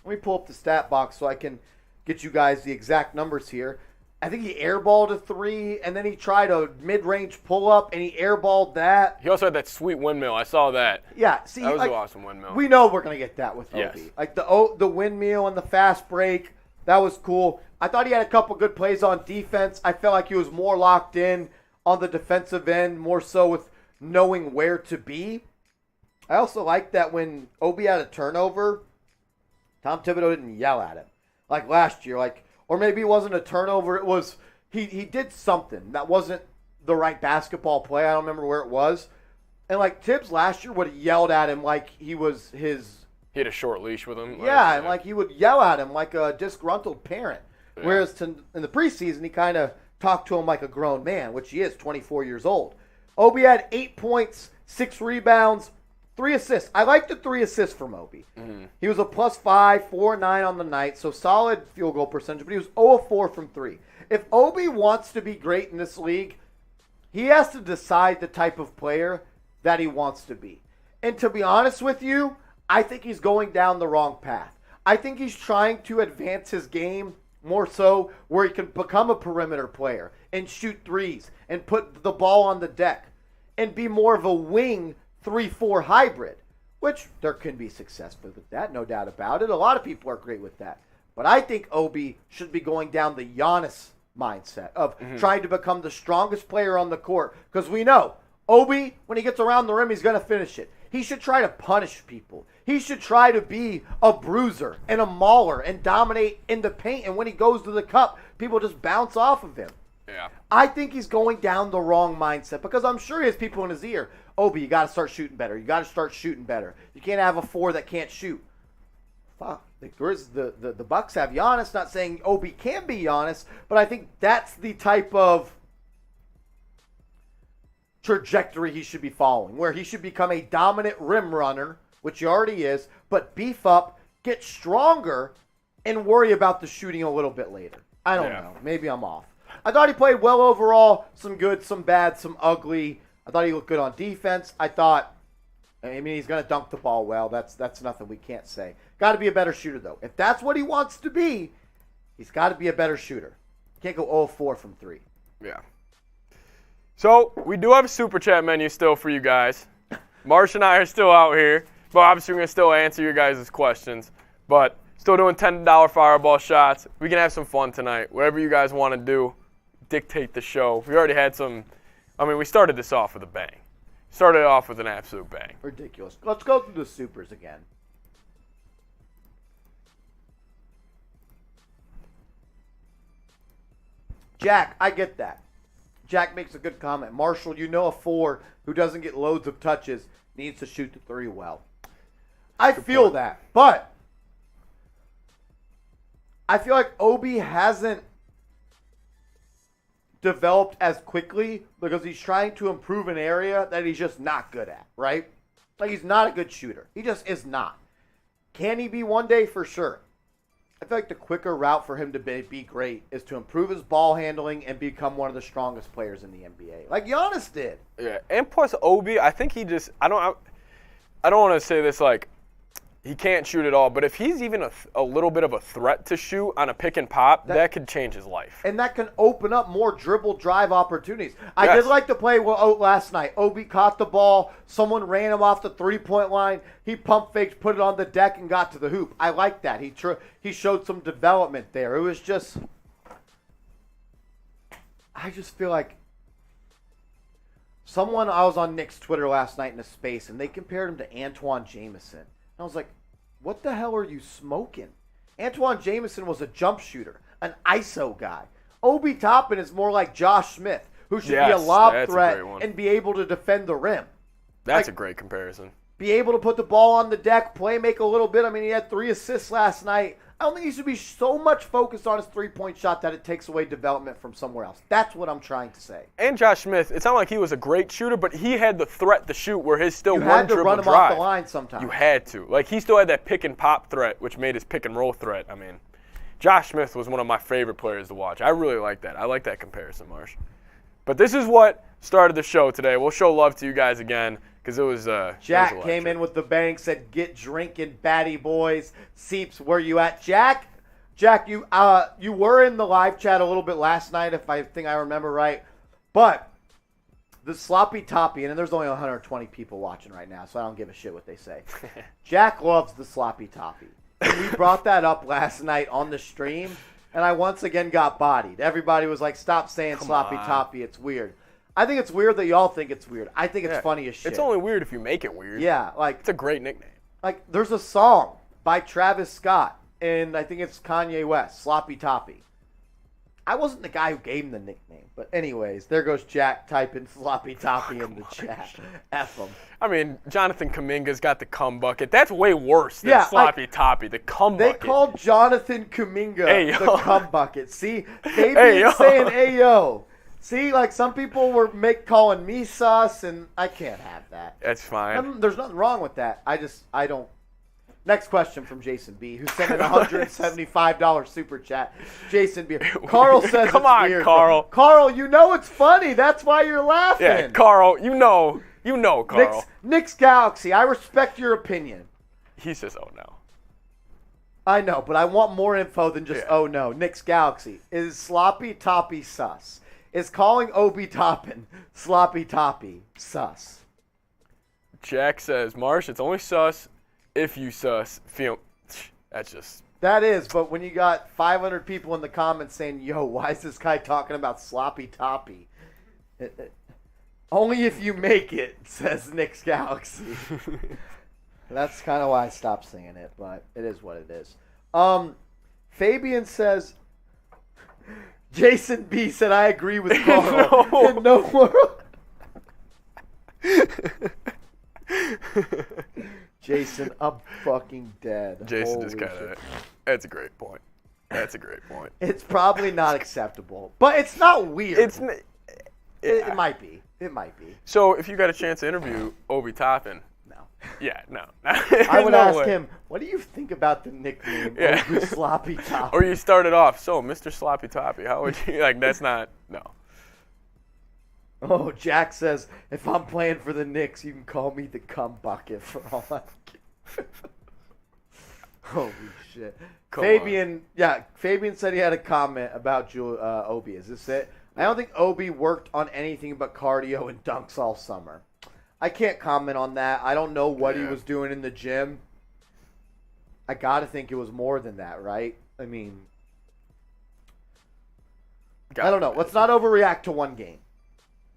Speaker 1: let me pull up the stat box so I can get you guys the exact numbers here. I think he airballed a 3, and then he tried a mid-range pull-up, and he airballed that.
Speaker 2: He also had that sweet windmill. I saw that.
Speaker 1: Yeah, see,
Speaker 2: that was
Speaker 1: like,
Speaker 2: an awesome windmill.
Speaker 1: We know we're going to get that with Obi.
Speaker 2: Yes.
Speaker 1: Like, the windmill and the fast break, that was cool. I thought he had a couple good plays on defense. I felt like he was more locked in on the defensive end, more so with knowing where to be. I also like that when Obi had a turnover, Tom Thibodeau didn't yell at him. Like last year, or maybe it wasn't a turnover. It was he did something that wasn't the right basketball play. I don't remember where it was. And like Tibbs last year would have yelled at him like he was his.
Speaker 2: He had a short leash with him.
Speaker 1: Yeah, and like he would yell at him like a disgruntled parent. Yeah. Whereas in the preseason, he kind of talked to him like a grown man, which he is, 24 years old. Obi had 8 points, 6 rebounds, 3 assists. I like the 3 assists from Obi. Mm-hmm. He was a +5, 4-9 on the night, so solid field goal percentage, but he was 0-4 from 3. If Obi wants to be great in this league, he has to decide the type of player that he wants to be. And to be honest with you, I think he's going down the wrong path. I think he's trying to advance his game more so where he can become a perimeter player and shoot threes and put the ball on the deck and be more of a wing 3-4 hybrid, which there can be success with that, no doubt about it. A lot of people are great with that. But I think Obi should be going down the Giannis mindset of trying to become the strongest player on the court, because we know Obi, when he gets around the rim, he's going to finish it. He should try to punish people. He should try to be a bruiser and a mauler and dominate in the paint. And when he goes to the cup, people just bounce off of him.
Speaker 2: Yeah.
Speaker 1: I think he's going down the wrong mindset because I'm sure he has people in his ear. Obi, you got to start shooting better. You got to start shooting better. You can't have a 4 that can't shoot. Fuck. The Bucks have Giannis. Not saying Obi can be Giannis, but I think that's the type of trajectory he should be following, where he should become a dominant rim runner, which he already is, but beef up, get stronger, and worry about the shooting a little bit later. I don't know. Maybe I'm off. I thought he played well overall. Some good, some bad, some ugly. I thought he looked good on defense. He's going to dunk the ball well. That's nothing we can't say. Got to be a better shooter, though. If that's what he wants to be, he's got to be a better shooter. Can't go 0-4 from 3.
Speaker 2: Yeah. So, we do have a Super Chat menu still for you guys. Marsh and I are still out here, but obviously we're going to still answer your guys' questions. But still doing $10 fireball shots. We can have some fun tonight. Whatever you guys want to do, dictate the show. We already had some. We started this off with a bang. Started off with an absolute bang.
Speaker 1: Ridiculous. Let's go through the supers again. Jack, I get that. Jack makes a good comment. Marshall, a 4 who doesn't get loads of touches needs to shoot the 3 well. I feel that, but I feel like Obi hasn't developed as quickly because he's trying to improve an area that he's just not good at, right? Like, he's not a good shooter. He just is not. Can he be one day? For sure. I feel like the quicker route for him to be great is to improve his ball handling and become one of the strongest players in the NBA, like Giannis did.
Speaker 2: Yeah, and plus Obi, I think he just I don't want to say this like he can't shoot at all, but if he's even a little bit of a threat to shoot on a pick and pop, that could change his life.
Speaker 1: And that can open up more dribble drive opportunities. I did like to play last night. Obi caught the ball. Someone ran him off the three-point line. He pump faked, put it on the deck, and got to the hoop. I like that. He showed some development there. It was just – I just feel like I was on Knick's Twitter last night in a space, and they compared him to Antoine Jameson. I was like, what the hell are you smoking? Antoine Jameson was a jump shooter, an ISO guy. Obi Toppin is more like Josh Smith, who should be a lob threat and be able to defend the rim.
Speaker 2: That's a great comparison.
Speaker 1: Be able to put the ball on the deck, make a little bit. He had 3 assists last night. I don't think he should be so much focused on his three-point shot that it takes away development from somewhere else. That's what I'm trying to say.
Speaker 2: And Josh Smith, it's not like he was a great shooter, but he had the threat to shoot where his still
Speaker 1: You
Speaker 2: one
Speaker 1: had to
Speaker 2: dribble
Speaker 1: run him
Speaker 2: drive.
Speaker 1: off the line sometimes.
Speaker 2: You had to. Like, he still had that pick and pop threat, which made his pick and roll threat. I mean, Josh Smith was one of my favorite players to watch. I really like that. I like that comparison, Marsh. But this is what started the show today. We'll show love to you guys again because it was
Speaker 1: Jack came in with the bang, said, "Get drinking, batty boys." Seeps, where you at, Jack? Jack, you were in the live chat a little bit last night, if I think I remember right. But the sloppy toppy, and there's only 120 people watching right now, so I don't give a shit what they say. Jack loves the sloppy toppy. And we brought that up last night on the stream, and I once again got bodied. Everybody was like, "Stop saying sloppy toppy, it's weird." I think it's weird that y'all think it's weird. I think it's funny as shit.
Speaker 2: It's only weird if you make it weird.
Speaker 1: Yeah, like
Speaker 2: It's a great nickname.
Speaker 1: like there's a song by Travis Scott, and I think it's Kanye West, Sloppy Toppy. I wasn't the guy who gave him the nickname, but anyways, there goes Jack typing Sloppy Toppy in the chat. F him.
Speaker 2: I mean, Jonathan Kuminga's got the cum bucket. That's way worse than sloppy toppy. The cum
Speaker 1: They
Speaker 2: bucket.
Speaker 1: called Jonathan Kuminga
Speaker 2: Hey,
Speaker 1: the
Speaker 2: yo.
Speaker 1: cum bucket. See, Fabian
Speaker 2: Hey, yo.
Speaker 1: saying "Ayo." See, like some people were calling me sus, and I can't have that.
Speaker 2: That's fine.
Speaker 1: There's nothing wrong with that. I don't. Next question from Jason B, who sent in a $175 super chat. Jason B. Carl says
Speaker 2: Come
Speaker 1: it's
Speaker 2: on,
Speaker 1: weird.
Speaker 2: Carl.
Speaker 1: Carl, you know it's funny. That's why you're laughing.
Speaker 2: Yeah, Carl, you know, Carl.
Speaker 1: Knicks Galaxy, I respect your opinion.
Speaker 2: He says, "Oh no."
Speaker 1: I know, but I want more info than just,
Speaker 2: Yeah.
Speaker 1: oh no. Knicks Galaxy, is Sloppy Toppy sus? Is calling Obi Toppin Sloppy Toppy sus?
Speaker 2: Jack says, "Marsh, it's only sus if you sus." Feel that's just
Speaker 1: That is, but when you got 500 people in the comments saying, "Yo, why is this guy talking about Sloppy Toppy?" Only if you make it, says Knicks Galaxy. That's kind of why I stopped saying it, but it is what it is. Fabian says, Jason B said, "I agree with Carl."
Speaker 2: No.
Speaker 1: In no world. Jason, I'm fucking dead.
Speaker 2: Jason just
Speaker 1: Holy
Speaker 2: kind
Speaker 1: shit.
Speaker 2: of. That's a great point. That's a great point.
Speaker 1: It's probably not acceptable, but it's not weird. It might be. It might be.
Speaker 2: So if you got a chance to interview Obi Toppin,
Speaker 1: No.
Speaker 2: yeah, no.
Speaker 1: I would ask him, "What do you think about the nickname
Speaker 2: Yeah.
Speaker 1: Obi Sloppy Toppy?"
Speaker 2: Or you started off, "So, Mr. Sloppy Toppy, how would you like?" That's not no.
Speaker 1: Oh, Jack says, "If I'm playing for the Knicks, you can call me the cum bucket for all I care." Holy shit.
Speaker 2: Come
Speaker 1: Fabian said he had a comment about Obi. Is this it? I don't think Obi worked on anything but cardio and dunks all summer. I can't comment on that. I don't know what he was doing in the gym. I got to think it was more than that, right? I mean, I don't know. Let's not overreact to one game.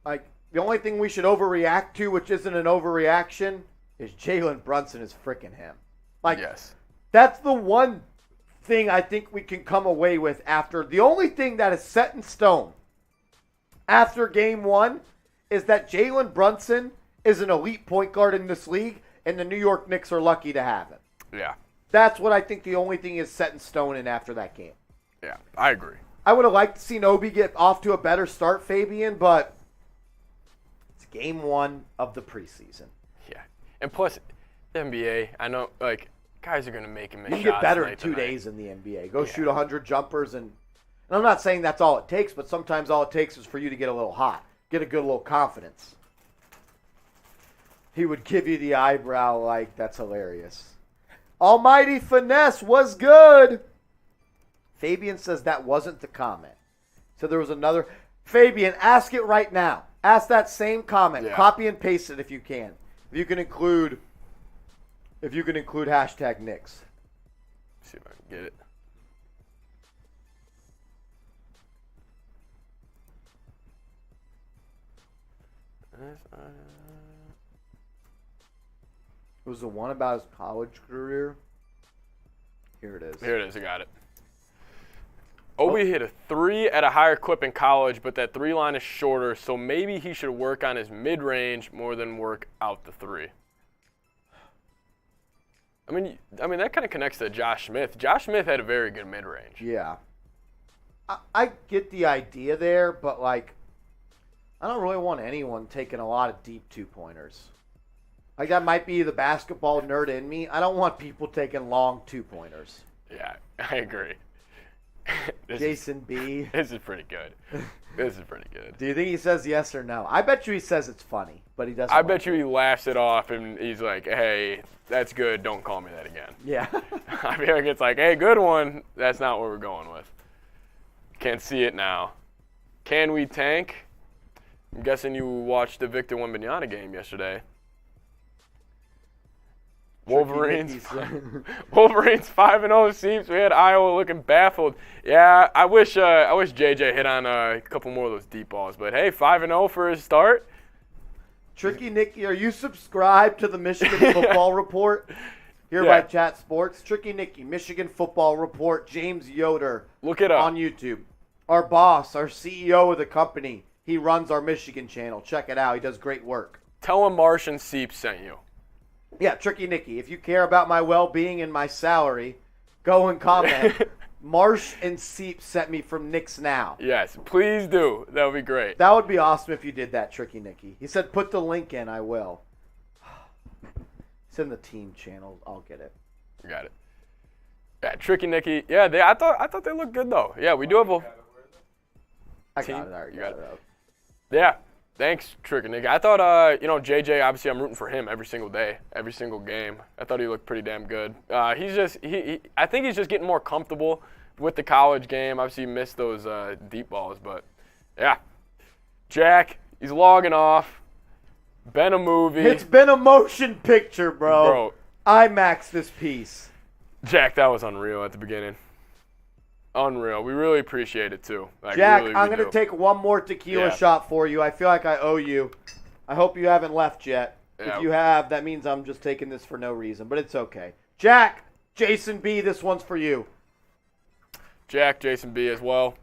Speaker 1: Like, the only thing we should overreact to, which isn't an overreaction, is Jalen Brunson is freaking him. Like,
Speaker 2: Yes.
Speaker 1: that's the one thing I think we can come away with after. The only thing that is set in stone after game one is that Jalen Brunson is an elite point guard in this league, and the New York Knicks are lucky to have him.
Speaker 2: Yeah.
Speaker 1: That's what I think the only thing is set in stone in after that game.
Speaker 2: Yeah. I agree.
Speaker 1: I would have liked to see Obi get off to a better start, Fabian, but it's game one of the preseason.
Speaker 2: Yeah. And plus, the NBA, I know, like, guys are going to make him miss
Speaker 1: You can
Speaker 2: shots
Speaker 1: get better in
Speaker 2: night
Speaker 1: 2
Speaker 2: to night.
Speaker 1: days in the NBA. Go shoot 100 jumpers, and I'm not saying that's all it takes, but sometimes all it takes is for you to get a little hot, get a good little confidence. He would give you the eyebrow like, that's hilarious. Almighty Finesse was good. Fabian says that wasn't the comment. So there was another. Fabian, ask it right now. Ask that same comment.
Speaker 2: Yeah.
Speaker 1: Copy and paste it if you can. If you can include hashtag Knicks.
Speaker 2: See if I can get it.
Speaker 1: It was the one about his college career. Here it is.
Speaker 2: Here it is. I got it. Obi hit a 3 at a higher clip in college, but that 3 line is shorter, so maybe he should work on his mid-range more than work out the 3. I mean that kind of connects to Josh Smith. Josh Smith had a very good mid-range.
Speaker 1: Yeah. I get the idea there, but, like, I don't really want anyone taking a lot of deep two-pointers. Like, that might be the basketball nerd in me. I don't want people taking long two-pointers.
Speaker 2: Yeah, I agree.
Speaker 1: Jason B.
Speaker 2: This is pretty good. This is pretty good.
Speaker 1: Do you think he says yes or no? I bet you he says it's funny, but he doesn't.
Speaker 2: I bet you he laughs it off and he's like, hey, that's good. Don't call me that again.
Speaker 1: Yeah.
Speaker 2: I feel like it's like, hey, good one. That's not what we're going with. Can't see it now. Can we tank? I'm guessing you watched the Victor Wembanyama game yesterday. Wolverines 5-0 seems. We had Iowa looking baffled. Yeah, I wish JJ hit on a couple more of those deep balls. But hey, 5-0 for his start.
Speaker 1: Tricky Nicky, are you subscribed to the Michigan Football Report here by Chat Sports? Tricky Nicky, Michigan Football Report, James Yoder.
Speaker 2: Look it up
Speaker 1: on YouTube. Our boss, our CEO of the company, he runs our Michigan channel. Check it out. He does great work.
Speaker 2: Tell him Marsh and Seep sent you.
Speaker 1: Yeah, Tricky Nicky, if you care about my well-being and my salary, go and comment. Marsh and Seep sent me from Knicks Now.
Speaker 2: Yes, please do. That would be great.
Speaker 1: That would be awesome if you did that, Tricky Nicky. He said, put the link in. I will. It's in the team channel. I'll get it.
Speaker 2: Got it. Yeah, Tricky Nicky. Yeah, I thought they looked good, though. Yeah, we do have a
Speaker 1: I
Speaker 2: team.
Speaker 1: got it. I already got it up.
Speaker 2: Yeah. Thanks, Tricky Nicky. I thought, JJ, obviously I'm rooting for him every single day, every single game. I thought he looked pretty damn good. I think he's just getting more comfortable with the college game. Obviously he missed those deep balls, but yeah. Jack, he's logging off. Been a movie.
Speaker 1: It's been a motion picture, bro. IMAX this piece.
Speaker 2: Jack, that was unreal at the beginning. Unreal. We really appreciate it, too. Like,
Speaker 1: Jack,
Speaker 2: really,
Speaker 1: I'm going to take one more tequila shot for you. I feel like I owe you. I hope you haven't left yet.
Speaker 2: Yeah.
Speaker 1: If you have, that means I'm just taking this for no reason, but it's okay. Jack, Jason B., this one's for you.
Speaker 2: Jack, Jason B. as well.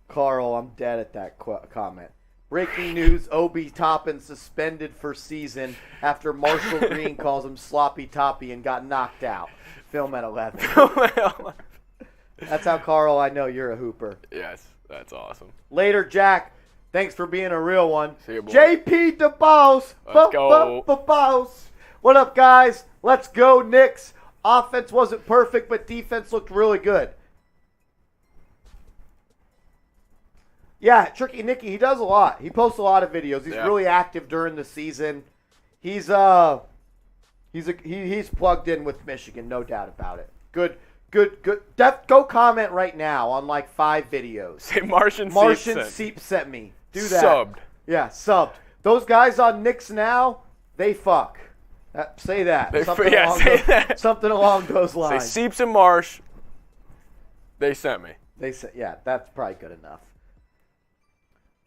Speaker 1: Carl, I'm dead at that comment. Breaking news, Obi Toppin suspended for season after Marshall Green calls him sloppy toppy and got knocked out. Film at 11. That's how, Carl, I know you're a hooper.
Speaker 2: Yes, that's awesome.
Speaker 1: Later, Jack. Thanks for being a real one.
Speaker 2: See you, boy.
Speaker 1: JP the boss.
Speaker 2: Let's go.
Speaker 1: Boss. What up, guys? Let's go, Knicks. Offense wasn't perfect, but defense looked really good. Yeah, Tricky Nicky, he does a lot. He posts a lot of videos. He's really active during the season. He's plugged in with Michigan, no doubt about it. Good. Go comment right now on like 5 videos.
Speaker 2: Say Martian
Speaker 1: Seep sent me. Do that.
Speaker 2: Subbed.
Speaker 1: Yeah, subbed. Those guys on Knicks Now, they fuck. Say that. Something along those lines.
Speaker 2: Say Seeps and Marsh. They sent me.
Speaker 1: They said, yeah, that's probably good enough.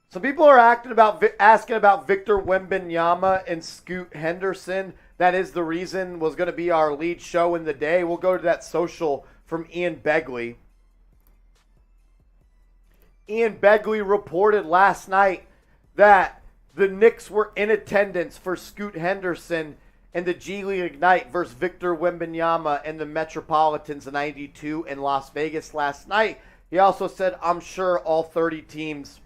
Speaker 1: Some people are asking about Victor Wembanyama and Scoot Henderson. That is the reason was going to be our lead show in the day. We'll go to that social from Ian Begley. Ian Begley reported last night that the Knicks were in attendance for Scoot Henderson and the G League Ignite versus Victor Wembanyama and the Metropolitans 92 in Las Vegas last night. He also said, I'm sure all 30 teams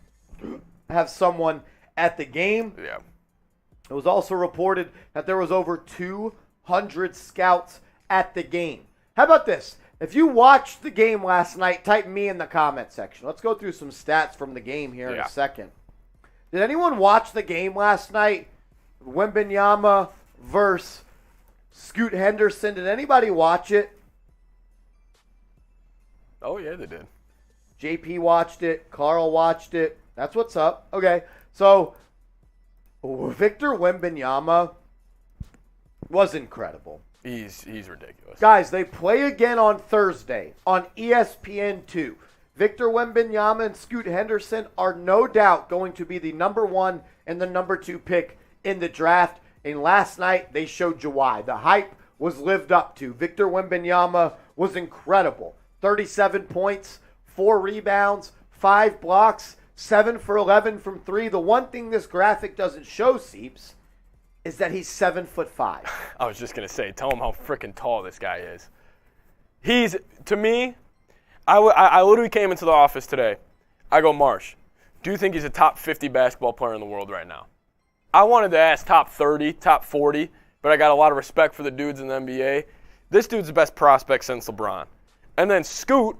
Speaker 1: have someone at the game.
Speaker 2: Yeah.
Speaker 1: It was also reported that there was over 200 scouts at the game. How about this? If you watched the game last night, type me in the comment section. Let's go through some stats from the game here in a second. Did anyone watch the game last night? Wembanyama versus Scoot Henderson. Did anybody watch it?
Speaker 2: Oh, yeah, they did.
Speaker 1: JP watched it. Carl watched it. That's what's up. Okay, so Victor Wembanyama was incredible.
Speaker 2: He's ridiculous.
Speaker 1: Guys, they play again on Thursday on ESPN2. Victor Wembanyama and Scoot Henderson are no doubt going to be the number 1 and the number 2 pick in the draft. And last night, they showed you why. The hype was lived up to. Victor Wembanyama was incredible. 37 points, 4 rebounds, 5 blocks, 7 for 11 from 3. The one thing this graphic doesn't show, Seeps, is that he's 7'5".
Speaker 2: I was just going to say, tell him how freaking tall this guy is. To me, I literally came into the office today. I go, Marsh, do you think he's a top 50 basketball player in the world right now? I wanted to ask top 30, top 40, but I got a lot of respect for the dudes in the NBA. This dude's the best prospect since LeBron. And then Scoot,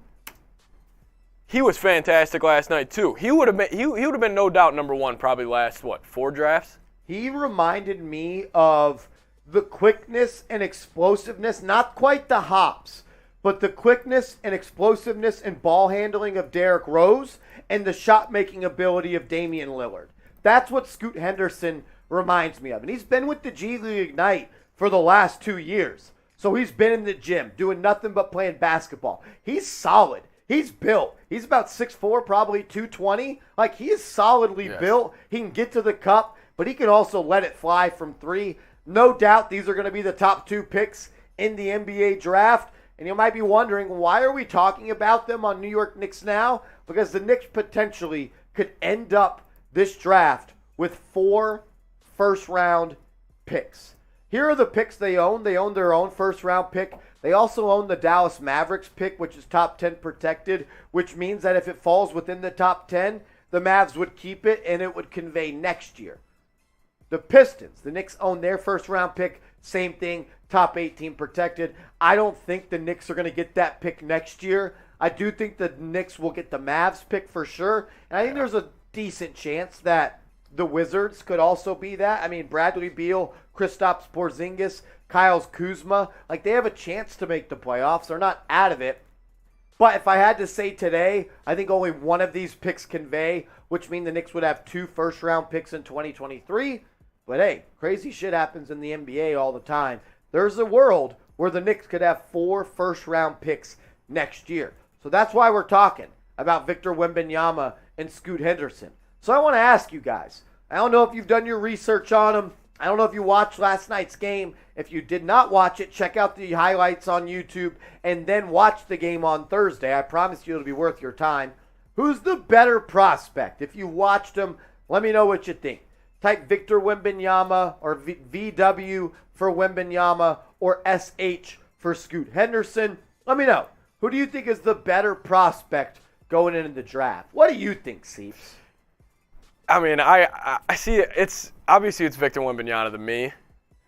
Speaker 2: he was fantastic last night too. He would have been no doubt number one probably last, 4 drafts?
Speaker 1: He reminded me of the quickness and explosiveness, not quite the hops, but the quickness and explosiveness and ball handling of Derrick Rose and the shot-making ability of Damian Lillard. That's what Scoot Henderson reminds me of. And he's been with the G League Ignite for the last 2 years. So he's been in the gym doing nothing but playing basketball. He's solid. He's built. He's about 6'4", probably 220. Like, he is solidly built. He can get to the cup, but he can also let it fly from 3. No doubt these are going to be the top 2 picks in the NBA draft. And you might be wondering, why are we talking about them on New York Knicks Now? Because the Knicks potentially could end up this draft with 4 first-round picks. Here are the picks they own. They own their own first-round pick. They also own the Dallas Mavericks pick, which is top 10 protected, which means that if it falls within the top 10, the Mavs would keep it, and it would convey next year. The Pistons, the Knicks own their first-round pick. Same thing, top 18 protected. I don't think the Knicks are going to get that pick next year. I do think the Knicks will get the Mavs pick for sure, and I think there's a decent chance that the Wizards could also be that. I mean, Bradley Beal, Kristaps Porzingis, Kyle Kuzma, like they have a chance to make the playoffs. They're not out of it. But if I had to say today, I think only one of these picks convey, which means the Knicks would have 2 first-round picks in 2023. But hey, crazy shit happens in the NBA all the time. There's a world where the Knicks could have 4 first-round picks next year. So that's why we're talking about Victor Wembanyama and Scoot Henderson. So I want to ask you guys, I don't know if you've done your research on them. I don't know if you watched last night's game. If you did not watch it, check out the highlights on YouTube and then watch the game on Thursday. I promise you it'll be worth your time. Who's the better prospect? If you watched them, let me know what you think. Type Victor Wembanyama or VW for Wembanyama or SH for Scoot Henderson. Let me know. Who do you think is the better prospect going into the draft? What do you think, Seeps?
Speaker 2: I mean, I see it. It's Victor Wembanyama to me.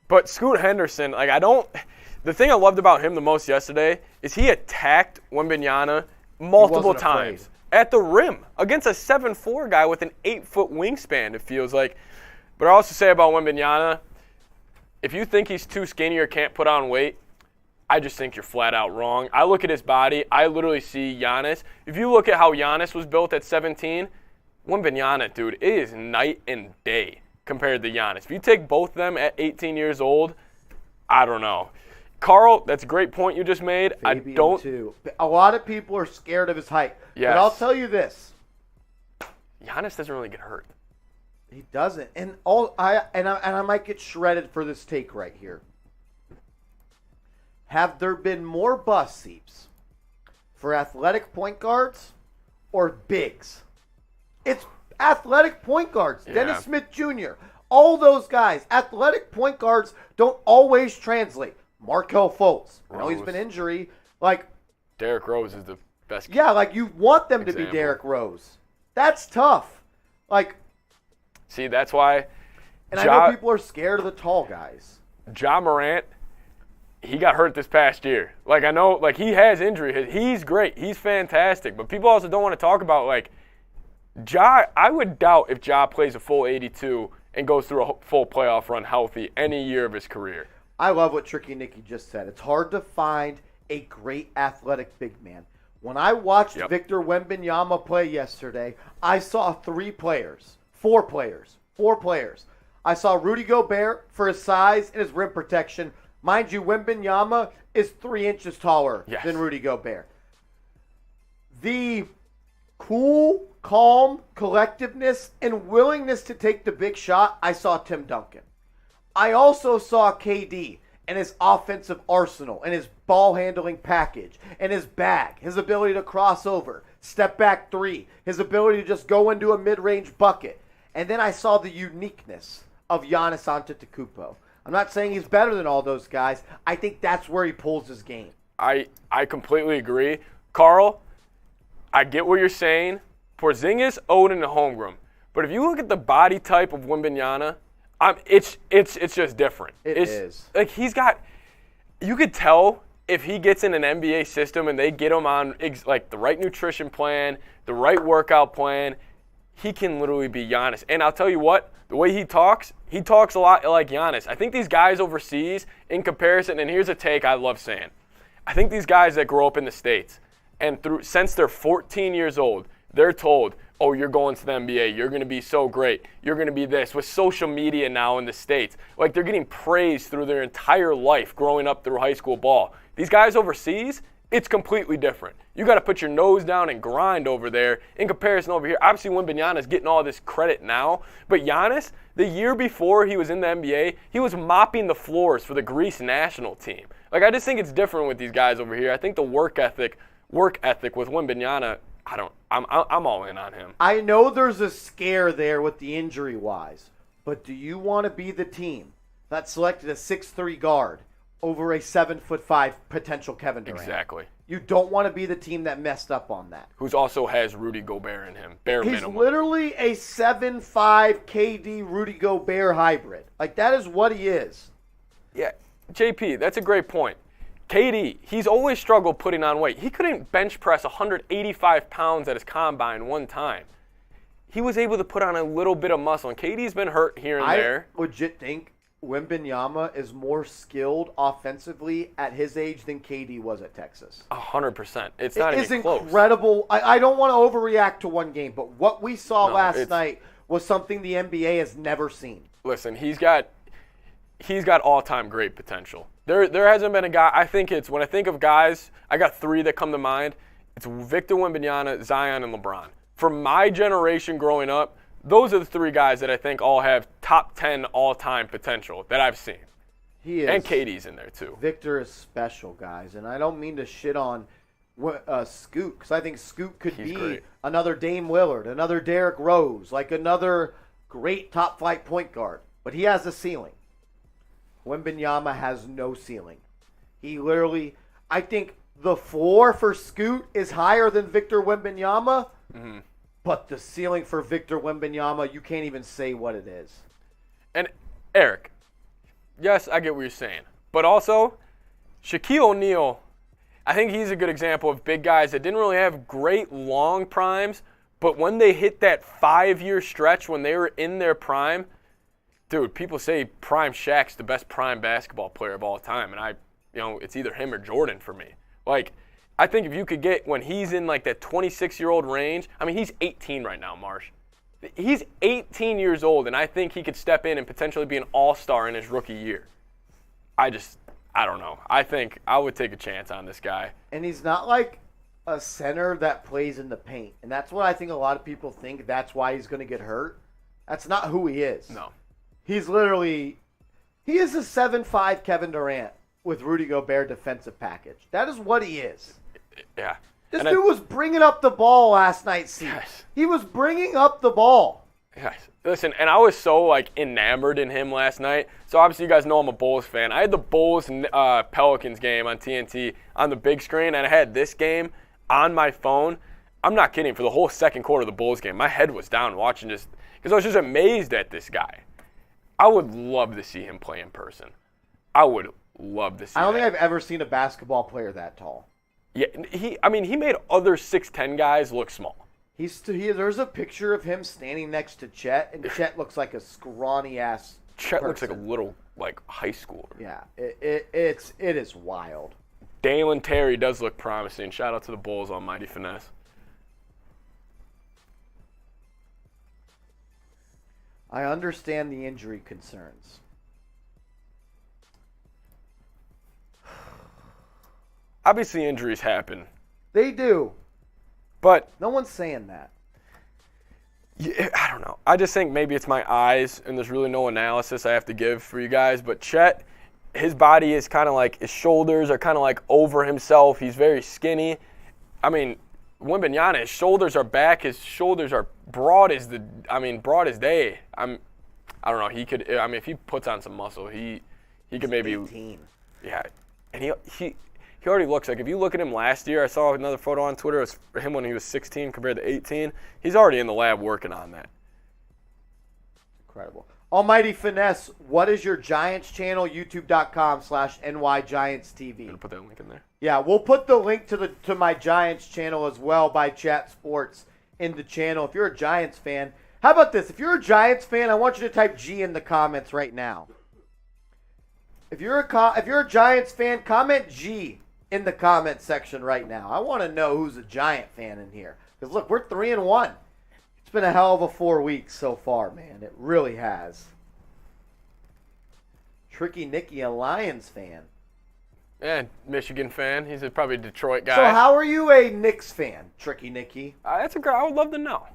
Speaker 2: But Scoot Henderson, the thing I loved about him the most yesterday is he attacked Wembanyama multiple times at the rim against a 7'4" guy with an 8-foot wingspan, it feels like. But I also say about Wembanyama, if you think he's too skinny or can't put on weight, I just think you're flat out wrong. I look at his body. I literally see Giannis. If you look at how Giannis was built at 17, Wembanyama, dude, it is night and day compared to Giannis. If you take both of them at 18 years old, I don't know. Carl, that's a great point you just made.
Speaker 1: Fabian too. A lot of people are scared of his height.
Speaker 2: Yes.
Speaker 1: But I'll tell you this.
Speaker 2: Giannis doesn't really get hurt.
Speaker 1: He doesn't. And I might get shredded for this take right here. Have there been more bust seeps for athletic point guards or bigs? It's athletic point guards.
Speaker 2: Yeah.
Speaker 1: Dennis Smith Jr., all those guys. Athletic point guards don't always translate. Markelle Fultz. I know he's been injury.
Speaker 2: Derrick Rose is the best.
Speaker 1: Yeah, you want them to be Derrick Rose. That's tough.
Speaker 2: See, that's why.
Speaker 1: And I know people are scared of the tall guys.
Speaker 2: Ja Morant, he got hurt this past year. I know, he has injury. He's great. He's fantastic. But people also don't want to talk about, Ja. I would doubt if Ja plays a full 82 and goes through a full playoff run healthy any year of his career.
Speaker 1: I love what Tricky Nicky just said. It's hard to find a great athletic big man. When I watched Victor Wembanyama play yesterday, I saw 4 players. I saw Rudy Gobert for his size and his rim protection. Mind you, Wembanyama is 3 inches taller than Rudy Gobert. The cool, calm, collectiveness, and willingness to take the big shot, I saw Tim Duncan. I also saw KD and his offensive arsenal and his ball handling package and his bag, his ability to cross over, step back 3, his ability to just go into a mid-range bucket. And then I saw the uniqueness of Giannis Antetokounmpo. I'm not saying he's better than all those guys. I think that's where he pulls his game.
Speaker 2: I completely agree. Carl, I get what you're saying. Porzingis, Odin, and Holmgren. But if you look at the body type of Wembanyama, it's just different.
Speaker 1: It is.
Speaker 2: Like you could tell if he gets in an NBA system and they get him on like the right nutrition plan, the right workout plan, he can literally be Giannis. And I'll tell you what, the way he talks a lot like Giannis. I think these guys overseas, in comparison, and here's a take I love saying, I think these guys that grow up in the States, and since they're 14 years old, they're told, oh, you're going to the NBA, you're going to be so great, you're going to be this. With social media now in the States, like they're getting praised through their entire life growing up through high school ball. These guys overseas, it's completely different. You got to put your nose down and grind over there in comparison over here. Obviously, Wembanyama's getting all this credit now, but Giannis, the year before he was in the NBA, he was mopping the floors for the Greece national team. Like, I just think it's different with these guys over here. I think the work ethic with Wembanyama, I'm all in on him.
Speaker 1: I know there's a scare there with the injury-wise, but do you want to be the team that selected a 6'3" guard over a 7'5" potential Kevin Durant?
Speaker 2: Exactly.
Speaker 1: You don't want to be the team that messed up on that.
Speaker 2: Who's also has Rudy Gobert in him, bare minimum.
Speaker 1: He's literally a 7'5" KD Rudy Gobert hybrid. Like, that is what he is.
Speaker 2: Yeah, JP, that's a great point. KD, he's always struggled putting on weight. He couldn't bench press 185 pounds at his combine one time. He was able to put on a little bit of muscle, and KD's been hurt here and there.
Speaker 1: I legit think Wembanyama is more skilled offensively at his age than KD was at Texas.
Speaker 2: 100%. It's not even close.
Speaker 1: It's incredible. I don't want to overreact to one game, but what we saw last night was something the NBA has never seen.
Speaker 2: Listen, he's got all-time great potential. There hasn't been a guy. When I think of guys, I got three that come to mind. It's Victor Wembanyama, Zion, and LeBron. For my generation growing up, those are the three guys that I think all have top 10 all-time potential that I've seen.
Speaker 1: He is.
Speaker 2: And KD's in there too.
Speaker 1: Victor is special, guys, and I don't mean to shit on Scoot, because I think Scoot could be
Speaker 2: great.
Speaker 1: Another Dame Lillard, another Derrick Rose, like another great top-flight point guard. But he has a ceiling. Wembanyama has no ceiling. He literally, I think the floor for Scoot is higher than Victor Wembanyama, but the ceiling for Victor Wembanyama, you can't even say what it is.
Speaker 2: And Eric, yes, I get what you're saying. But also, Shaquille O'Neal, I think he's a good example of big guys that didn't really have great long primes, but when they hit that 5-year stretch when they were in their prime, dude, people say prime Shaq's the best prime basketball player of all time, and it's either him or Jordan for me. Like, I think if you could get when he's in like that 26-year-old range, I mean, he's 18 right now, Marsh. He's 18 years old, and I think he could step in and potentially be an all-star in his rookie year. I don't know. I think I would take a chance on this guy.
Speaker 1: And he's not like a center that plays in the paint, and that's what I think a lot of people think that's why he's going to get hurt. That's not who he is.
Speaker 2: No.
Speaker 1: He is a 7'5" Kevin Durant with Rudy Gobert defensive package. That is what he is.
Speaker 2: Yeah.
Speaker 1: This dude was bringing up the ball last night, see.
Speaker 2: Yes.
Speaker 1: He was bringing up the ball.
Speaker 2: Yes. Listen, and I was so, enamored in him last night. So, obviously, you guys know I'm a Bulls fan. I had the Bulls-Pelicans game on TNT on the big screen, and I had this game on my phone. I'm not kidding. For the whole second quarter of the Bulls game, my head was down watching this because I was just amazed at this guy. I would love to see him play in person. I would love to see
Speaker 1: I don't think I've ever seen a basketball player that tall.
Speaker 2: Yeah, he made other 6'10" guys look small.
Speaker 1: There's a picture of him standing next to Chet, and Chet looks like a scrawny-ass
Speaker 2: Chet
Speaker 1: person.
Speaker 2: looks like a little, high schooler.
Speaker 1: Yeah, it is wild.
Speaker 2: Dalen Terry does look promising. Shout out to the Bulls on Mighty Finesse.
Speaker 1: I understand the injury concerns.
Speaker 2: Obviously, injuries happen.
Speaker 1: They do.
Speaker 2: But
Speaker 1: no one's saying that.
Speaker 2: Yeah, I don't know. I just think maybe it's my eyes, and there's really no analysis I have to give for you guys. But Chet, his body is kind of his shoulders are kind of over himself. He's very skinny. I mean, Wembanyama, his shoulders are back. His shoulders are broad as day. I don't know. He could. I mean, if he puts on some muscle, he could maybe.
Speaker 1: 18.
Speaker 2: Yeah, and he already looks like. If you look at him last year, I saw another photo on Twitter. It was him when he was 16 compared to 18. He's already in the lab working on that.
Speaker 1: Incredible. Almighty Finesse, what is your Giants channel? YouTube.com/NYGiantsTV.
Speaker 2: Gonna put that link in there.
Speaker 1: Yeah, we'll put the link to my Giants channel as well by Chat Sports in the channel. If you're a Giants fan, how about this? If you're a Giants fan, I want you to type G in the comments right now. If you're a Giants fan, comment G in the comment section right now. I want to know who's a Giant fan in here. Because look, we're 3-1. It's been a hell of a 4 weeks so far, man. It really has. Tricky Nicky, a Lions fan.
Speaker 2: Yeah, Michigan fan. He's probably a Detroit guy.
Speaker 1: So how are you a Knicks fan, Tricky Nicky?
Speaker 2: That's a girl. I would love to know.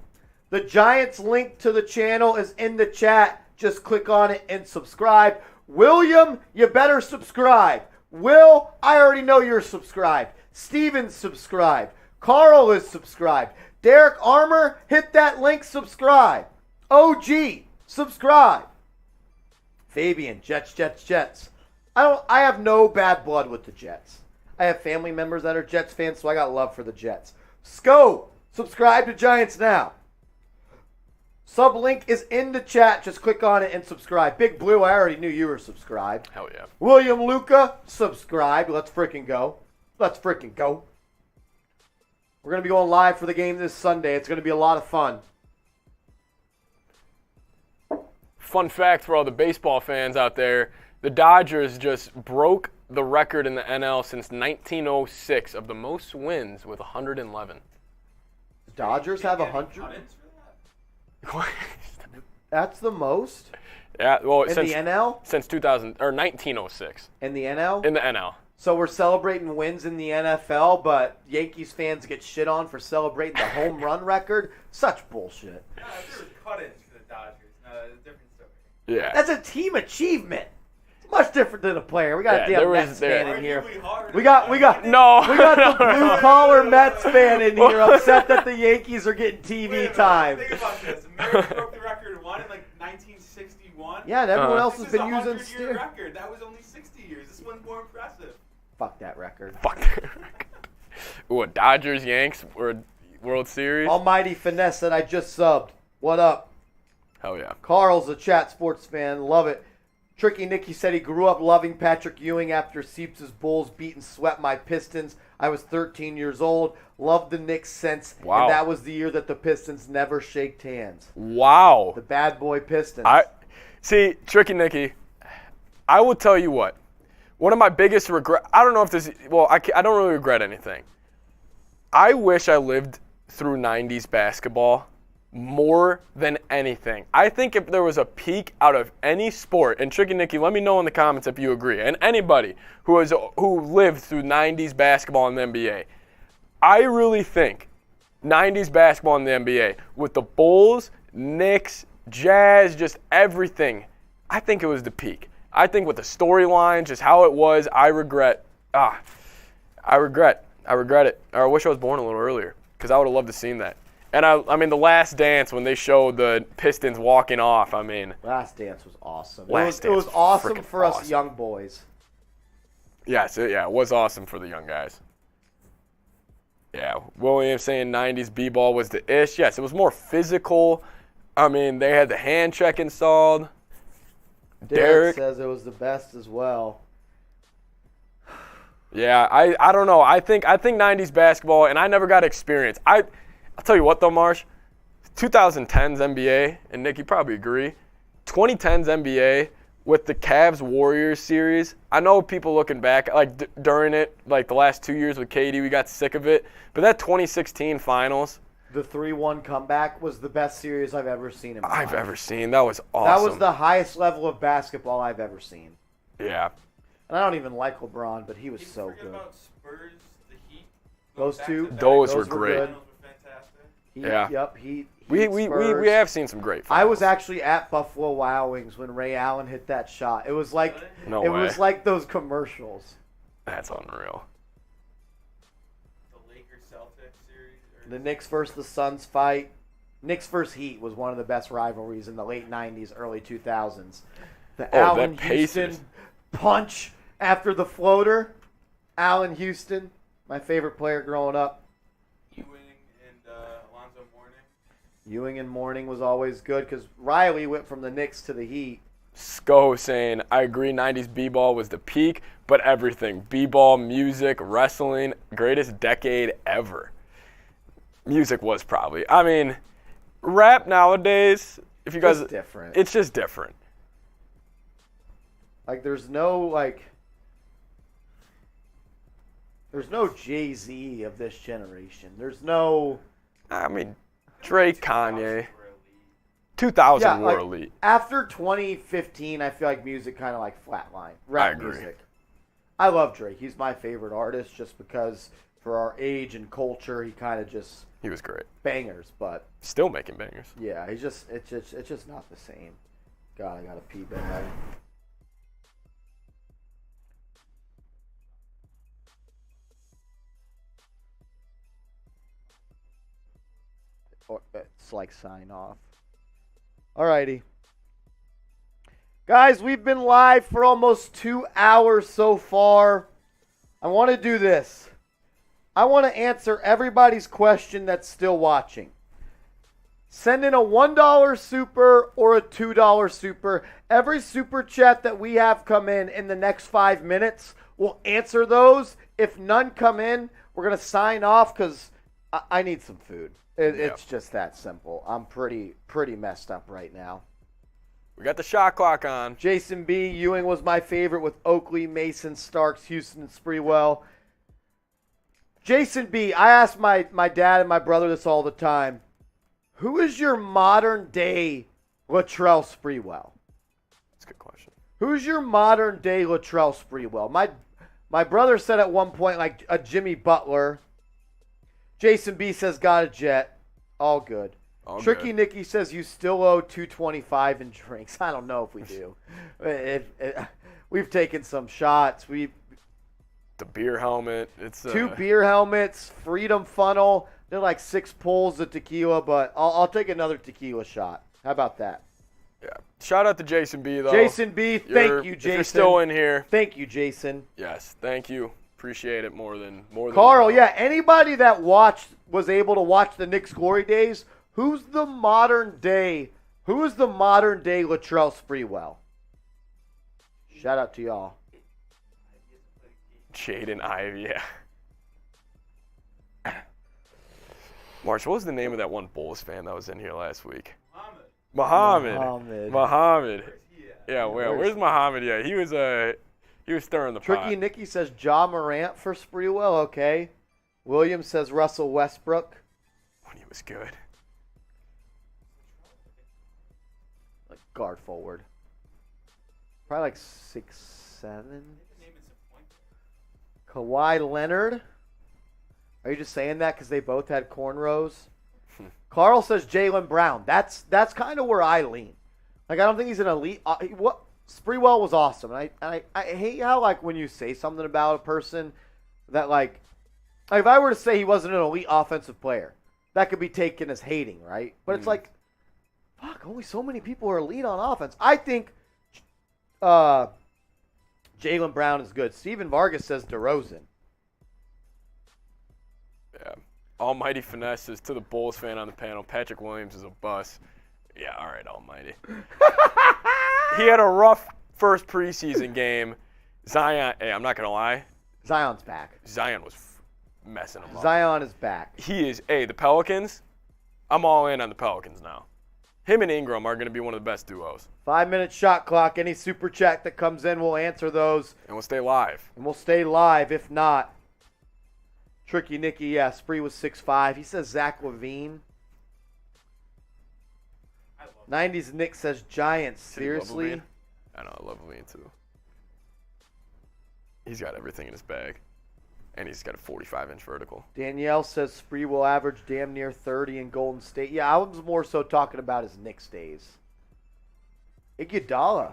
Speaker 1: The Giants link to the channel is in the chat. Just click on it and subscribe. William, you better subscribe. Will, I already know you're subscribed. Steven's subscribed. Carl is subscribed. Derek Armour, hit that link, subscribe. OG, subscribe. Fabian, Jets. I have no bad blood with the Jets. I have family members that are Jets fans, so I got love for the Jets. Sco, subscribe to Giants Now. Sublink is in the chat. Just click on it and subscribe. Big Blue, I already knew you were subscribed.
Speaker 2: Hell yeah.
Speaker 1: William Luca, subscribe. Let's freaking go. We're going to be going live for the game this Sunday. It's going to be a lot of fun.
Speaker 2: Fun fact for all the baseball fans out there, the Dodgers just broke the record in the NL since 1906 of the most wins with 111.
Speaker 1: Dodgers have 100. That's the most
Speaker 2: Yeah, well,
Speaker 1: in the NL?
Speaker 2: Since 2000 or 1906
Speaker 1: In the NL?
Speaker 2: in the NL.
Speaker 1: So we're celebrating wins in the NFL, but Yankees fans get shit on for celebrating the home run record? Such bullshit.
Speaker 3: No, if there were cut-ins for the Dodgers, no, it's a different story.
Speaker 2: Yeah.
Speaker 1: That's a team achievement. It's much different than a player. We got
Speaker 2: Yeah,
Speaker 1: a
Speaker 2: there
Speaker 1: damn
Speaker 2: was-
Speaker 1: Mets fan in here.
Speaker 3: Arguably harder.
Speaker 1: We got
Speaker 2: No.
Speaker 1: we got the blue collar Mets fan in here upset that the Yankees are getting TV
Speaker 3: Wait a minute,
Speaker 1: time.
Speaker 3: Think about this. America broke the record one in like 1961.
Speaker 1: Yeah, and everyone else
Speaker 3: This
Speaker 1: has
Speaker 3: is
Speaker 1: been
Speaker 3: a
Speaker 1: using
Speaker 3: 100-year
Speaker 1: steer.
Speaker 3: record. That was only 60 years. This one's more impressive.
Speaker 1: Fuck that record.
Speaker 2: Fuck. Ooh, a Dodgers Yanks or World Series.
Speaker 1: Almighty Finesse said I just subbed. What up?
Speaker 2: Hell yeah.
Speaker 1: Carl's a Chat Sports fan. Love it. Tricky Nicky said he grew up loving Patrick Ewing after Seeps' Bulls beat and swept my Pistons. I was 13 years old. Loved the Knicks since.
Speaker 2: Wow.
Speaker 1: And that was the year that the Pistons never shaked hands.
Speaker 2: Wow.
Speaker 1: The bad boy Pistons.
Speaker 2: See, Tricky Nicky, I will tell you what. One of my biggest regrets, I don't know if this, well, I don't really regret anything. I wish I lived through 90s basketball more than anything. I think if there was a peak out of any sport, and Tricky Nicky, let me know in the comments if you agree, and anybody who lived through 90s basketball in the NBA, I really think 90s basketball in the NBA with the Bulls, Knicks, Jazz, just everything, I think it was the peak. I think with the storyline, just how it was, I regret it. Or I wish I was born a little earlier because I would have loved to seen that. And I mean, the Last Dance when they showed the Pistons walking off. I mean,
Speaker 1: Last Dance was awesome.
Speaker 2: Last
Speaker 1: It was
Speaker 2: Dance was
Speaker 1: awesome
Speaker 2: freaking
Speaker 1: for us
Speaker 2: awesome.
Speaker 1: young boys.
Speaker 2: yes, it was awesome for the young guys. Yeah, William saying 90s b-ball was the ish. Yes, it was more physical. I mean, they had the hand check installed.
Speaker 1: Derek says it was the best as well.
Speaker 2: Yeah, I don't know. I think 90s basketball, and I never got experience. I'll tell you what though, Marsh, 2010's NBA, and Nick, you probably agree, 2010's NBA with the Cavs Warriors series. I know people looking back, like during it, like the last 2 years with KD, we got sick of it. But that 2016 finals,
Speaker 1: The 3-1 comeback was the best series I've ever seen in my life.
Speaker 2: that was awesome.
Speaker 1: That was the highest level of basketball I've ever seen.
Speaker 2: Yeah.
Speaker 1: And I don't even like LeBron, but he was so
Speaker 3: Forget
Speaker 1: good.
Speaker 3: about Spurs, the Heat.
Speaker 1: Those
Speaker 3: Back
Speaker 1: two,
Speaker 3: to back.
Speaker 2: Those were great.
Speaker 3: Finals were fantastic.
Speaker 1: Heat,
Speaker 2: Yeah.
Speaker 1: Yep, Heat,
Speaker 2: We
Speaker 1: Spurs.
Speaker 2: have seen some great finals.
Speaker 1: I was actually at Buffalo Wild Wings when Ray Allen hit that shot. It was like
Speaker 2: No
Speaker 1: it
Speaker 2: way.
Speaker 1: was like those commercials.
Speaker 2: That's unreal.
Speaker 3: The Lakers-Celtics series.
Speaker 1: The Knicks versus the Suns fight. Knicks vs. Heat was one of the best rivalries in the late 90s, early 2000s. The
Speaker 2: Oh,
Speaker 1: Allen
Speaker 2: that Pacers.
Speaker 1: Houston punch after the floater. Allen Houston, my favorite player growing up.
Speaker 3: Ewing and Alonzo Mourning.
Speaker 1: Ewing and Mourning was always good because Riley went from the Knicks to the Heat.
Speaker 2: Sko saying, I agree 90s b-ball was the peak, but everything. B-ball, music, wrestling, greatest decade ever. Music was probably. I mean, rap nowadays, if you guys.
Speaker 1: It's different.
Speaker 2: It's just different.
Speaker 1: Like, there's no Jay-Z of this generation. There's no.
Speaker 2: I mean, Drake, Kanye. 2000 were elite.
Speaker 1: After 2015, I feel like music kind of like flatline. Rap
Speaker 2: I agree.
Speaker 1: music. I love Drake. He's my favorite artist just because for our age and culture, he kind of just
Speaker 2: He was great.
Speaker 1: bangers. But
Speaker 2: Still making bangers.
Speaker 1: yeah, it's just not the same. God, I gotta pee bad. Or it's like sign off. Alrighty. Guys, we've been live for almost 2 hours so far. I want to do this. I want to answer everybody's question that's still watching. Send in a $1 super or a $2 super. Every super chat that we have come in the next 5 minutes, we'll answer those. If none come in, we're going to sign off because I need some food. It's just that simple. I'm pretty messed up right now.
Speaker 2: We got the shot clock on.
Speaker 1: Jason B. Ewing was my favorite with Oakley, Mason, Starks, Houston, and Sprewell. Jason B. I ask my dad and my brother this all the time. Who is your modern day Latrell Sprewell?
Speaker 2: That's a good question.
Speaker 1: Who's your modern day Latrell Sprewell? My brother said at one point like a Jimmy Butler. Jason B says, got a jet. All good. Tricky
Speaker 2: good.
Speaker 1: Nicky says, you still owe $2.25 in drinks. I don't know if we do. We've taken some shots.
Speaker 2: The beer helmet. It's
Speaker 1: 2 beer helmets, Freedom Funnel. They're like 6 pulls of tequila, but I'll take another tequila shot. How about that?
Speaker 2: Yeah. Shout out to Jason B, though.
Speaker 1: Jason B, thank you, Jason.
Speaker 2: If you're still in here.
Speaker 1: Thank you, Jason.
Speaker 2: Yes, thank you. Appreciate it more than
Speaker 1: Carl,
Speaker 2: you know.
Speaker 1: yeah, anybody that was able to watch the Knicks glory days, who's the modern day Latrell Sprewell? Shout out to y'all.
Speaker 2: Jaden Ivey, yeah. Marsh, what was the name of that one Bulls fan that was in here last week? Muhammad. Yeah, where's Muhammad? Yeah, he was stirring the pot.
Speaker 1: Tricky Nicky says Ja Morant for Sprewell. Okay. William says Russell Westbrook.
Speaker 2: When he was good.
Speaker 1: Like guard forward. Probably like 6'7". Kawhi Leonard. Are you just saying that because they both had cornrows? Carl says Jalen Brown. That's kind of where I lean. Like I don't think he's an elite. Sprewell was awesome, and I hate how like when you say something about a person that like if I were to say he wasn't an elite offensive player, that could be taken as hating, right? But it's like, fuck, only so many people are elite on offense. I think Jalen Brown is good. Steven Vargas says DeRozan.
Speaker 2: Yeah. Almighty Finesse is to the Bulls fan on the panel. Patrick Williams is a bust. Yeah, all right, Almighty. He had a rough first preseason game. Zion, hey, I'm not going to lie.
Speaker 1: Zion's back.
Speaker 2: Zion was messing him up.
Speaker 1: Zion is back.
Speaker 2: He is, the Pelicans, I'm all in on the Pelicans now. Him and Ingram are going to be one of the best duos.
Speaker 1: 5-minute shot clock. Any super chat that comes in, we'll answer those.
Speaker 2: And we'll stay live.
Speaker 1: And we'll stay live. If not, Tricky Nicky, yeah, Spree was 6'5". He says Zach LaVine. 90s Nick says Giants. Seriously?
Speaker 2: I know, I love LaVine too. He's got everything in his bag. And he's got a 45-inch vertical.
Speaker 1: Danielle says Spree will average damn near 30 in Golden State. Yeah, I was more so talking about his Knicks days. Iguodala.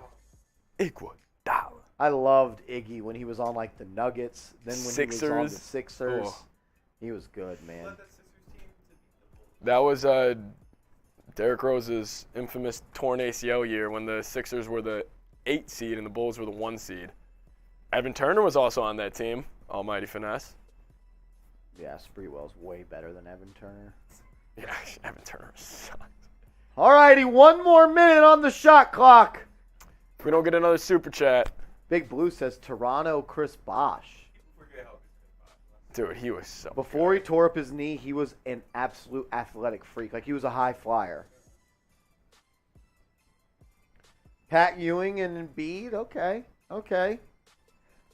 Speaker 1: I loved Iggy when he was on like the Nuggets. Then when he was on the Sixers.
Speaker 2: Oh.
Speaker 1: He was good, man.
Speaker 2: That was Derrick Rose's infamous torn ACL year when the Sixers were the 8 seed and the Bulls were the 1 seed. Evan Turner was also on that team. Almighty finesse.
Speaker 1: Yeah, Spreewell's way better than Evan Turner.
Speaker 2: Yeah, Evan Turner sucks.
Speaker 1: All righty, 1 more minute on the shot clock.
Speaker 2: If we don't get another super chat.
Speaker 1: Big Blue says Toronto Chris Bosh.
Speaker 2: Dude, he was so
Speaker 1: Before
Speaker 2: good.
Speaker 1: he tore up his knee, he was an absolute athletic freak. Like, he was a high flyer. Pat Ewing and Embiid, okay. I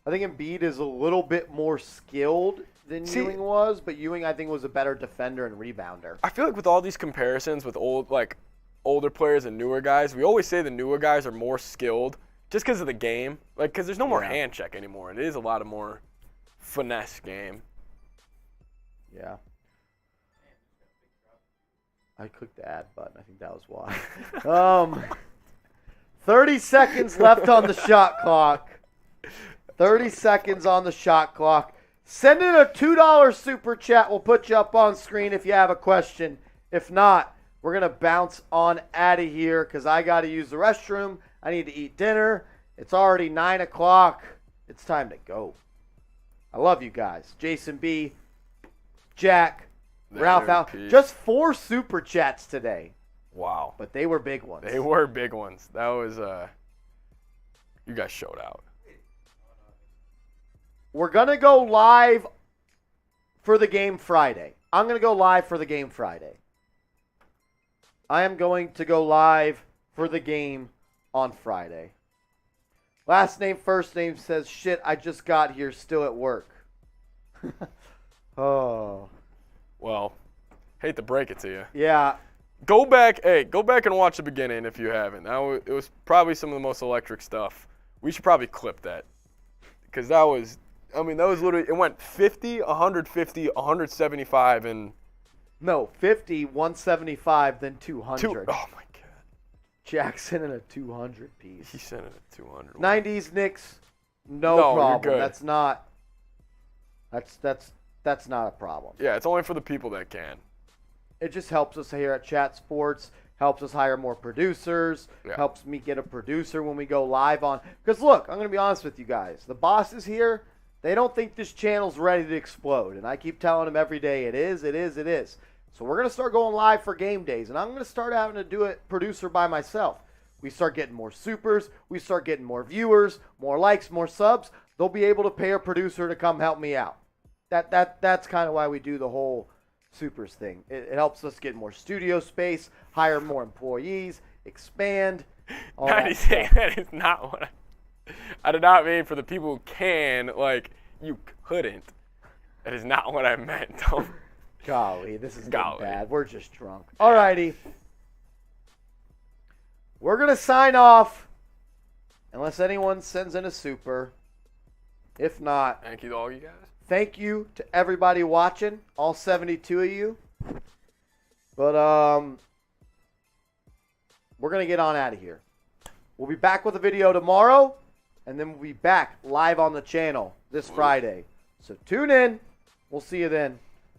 Speaker 1: think Embiid is a little bit more skilled than Ewing was, but Ewing, I think, was a better defender and rebounder.
Speaker 2: I feel like with all these comparisons with older players and newer guys, we always say the newer guys are more skilled just because of the game. Like, because there's no more hand check anymore. It is a lot of more finesse game.
Speaker 1: Yeah. I clicked the add button. I think that was why. 30 seconds left on the shot clock. 30 seconds on the shot clock. Send in a $2 super chat. We'll put you up on screen if you have a question. If not, we're going to bounce on out of here because I got to use the restroom. I need to eat dinner. It's already 9 o'clock. It's time to go. I love you guys. Jason B., Jack, Ralph Al. Just 4 super chats today.
Speaker 2: Wow.
Speaker 1: But they were big ones.
Speaker 2: They were big ones. That was, you guys showed out.
Speaker 1: We're going to go live for the game Friday. I'm going to go live for the game Friday. I am going to go live for the game on Friday. Last name, first name says, shit, I just got here, still at work. Oh.
Speaker 2: Well, hate to break it to you.
Speaker 1: Yeah.
Speaker 2: Go back and watch the beginning if you haven't. It was probably some of the most electric stuff. We should probably clip that. Because that was literally, it went 50, 150, 175, and...
Speaker 1: No, 50, 175, then 200.
Speaker 2: Oh, my God.
Speaker 1: Jackson in a 200 piece.
Speaker 2: He sent it at 200.
Speaker 1: 90s Knicks, no
Speaker 2: you're
Speaker 1: problem.
Speaker 2: good.
Speaker 1: That's not a problem.
Speaker 2: Yeah, it's only for the people that can.
Speaker 1: It just helps us here at Chat Sports, helps us hire more producers, helps me get a producer when we go live on. Because, look, I'm going to be honest with you guys. The bosses here, they don't think this channel's ready to explode. And I keep telling them every day, it is. So we're going to start going live for game days. And I'm going to start having to do it producer by myself. We start getting more supers. We start getting more viewers, more likes, more subs. They'll be able to pay a producer to come help me out. That's kind of why we do the whole supers thing. It helps us get more studio space, hire more employees, expand.
Speaker 2: That is not what I did not mean for the people who can, like, you couldn't. That is not what I meant.
Speaker 1: Golly, this is getting bad. We're just drunk. All righty. We're going to sign off unless anyone sends in a super. If not,
Speaker 2: thank you to all you guys.
Speaker 1: Thank you to everybody watching, all 72 of you. But we're going to get on out of here. We'll be back with a video tomorrow, and then we'll be back live on the channel this Friday. So tune in. We'll see you then.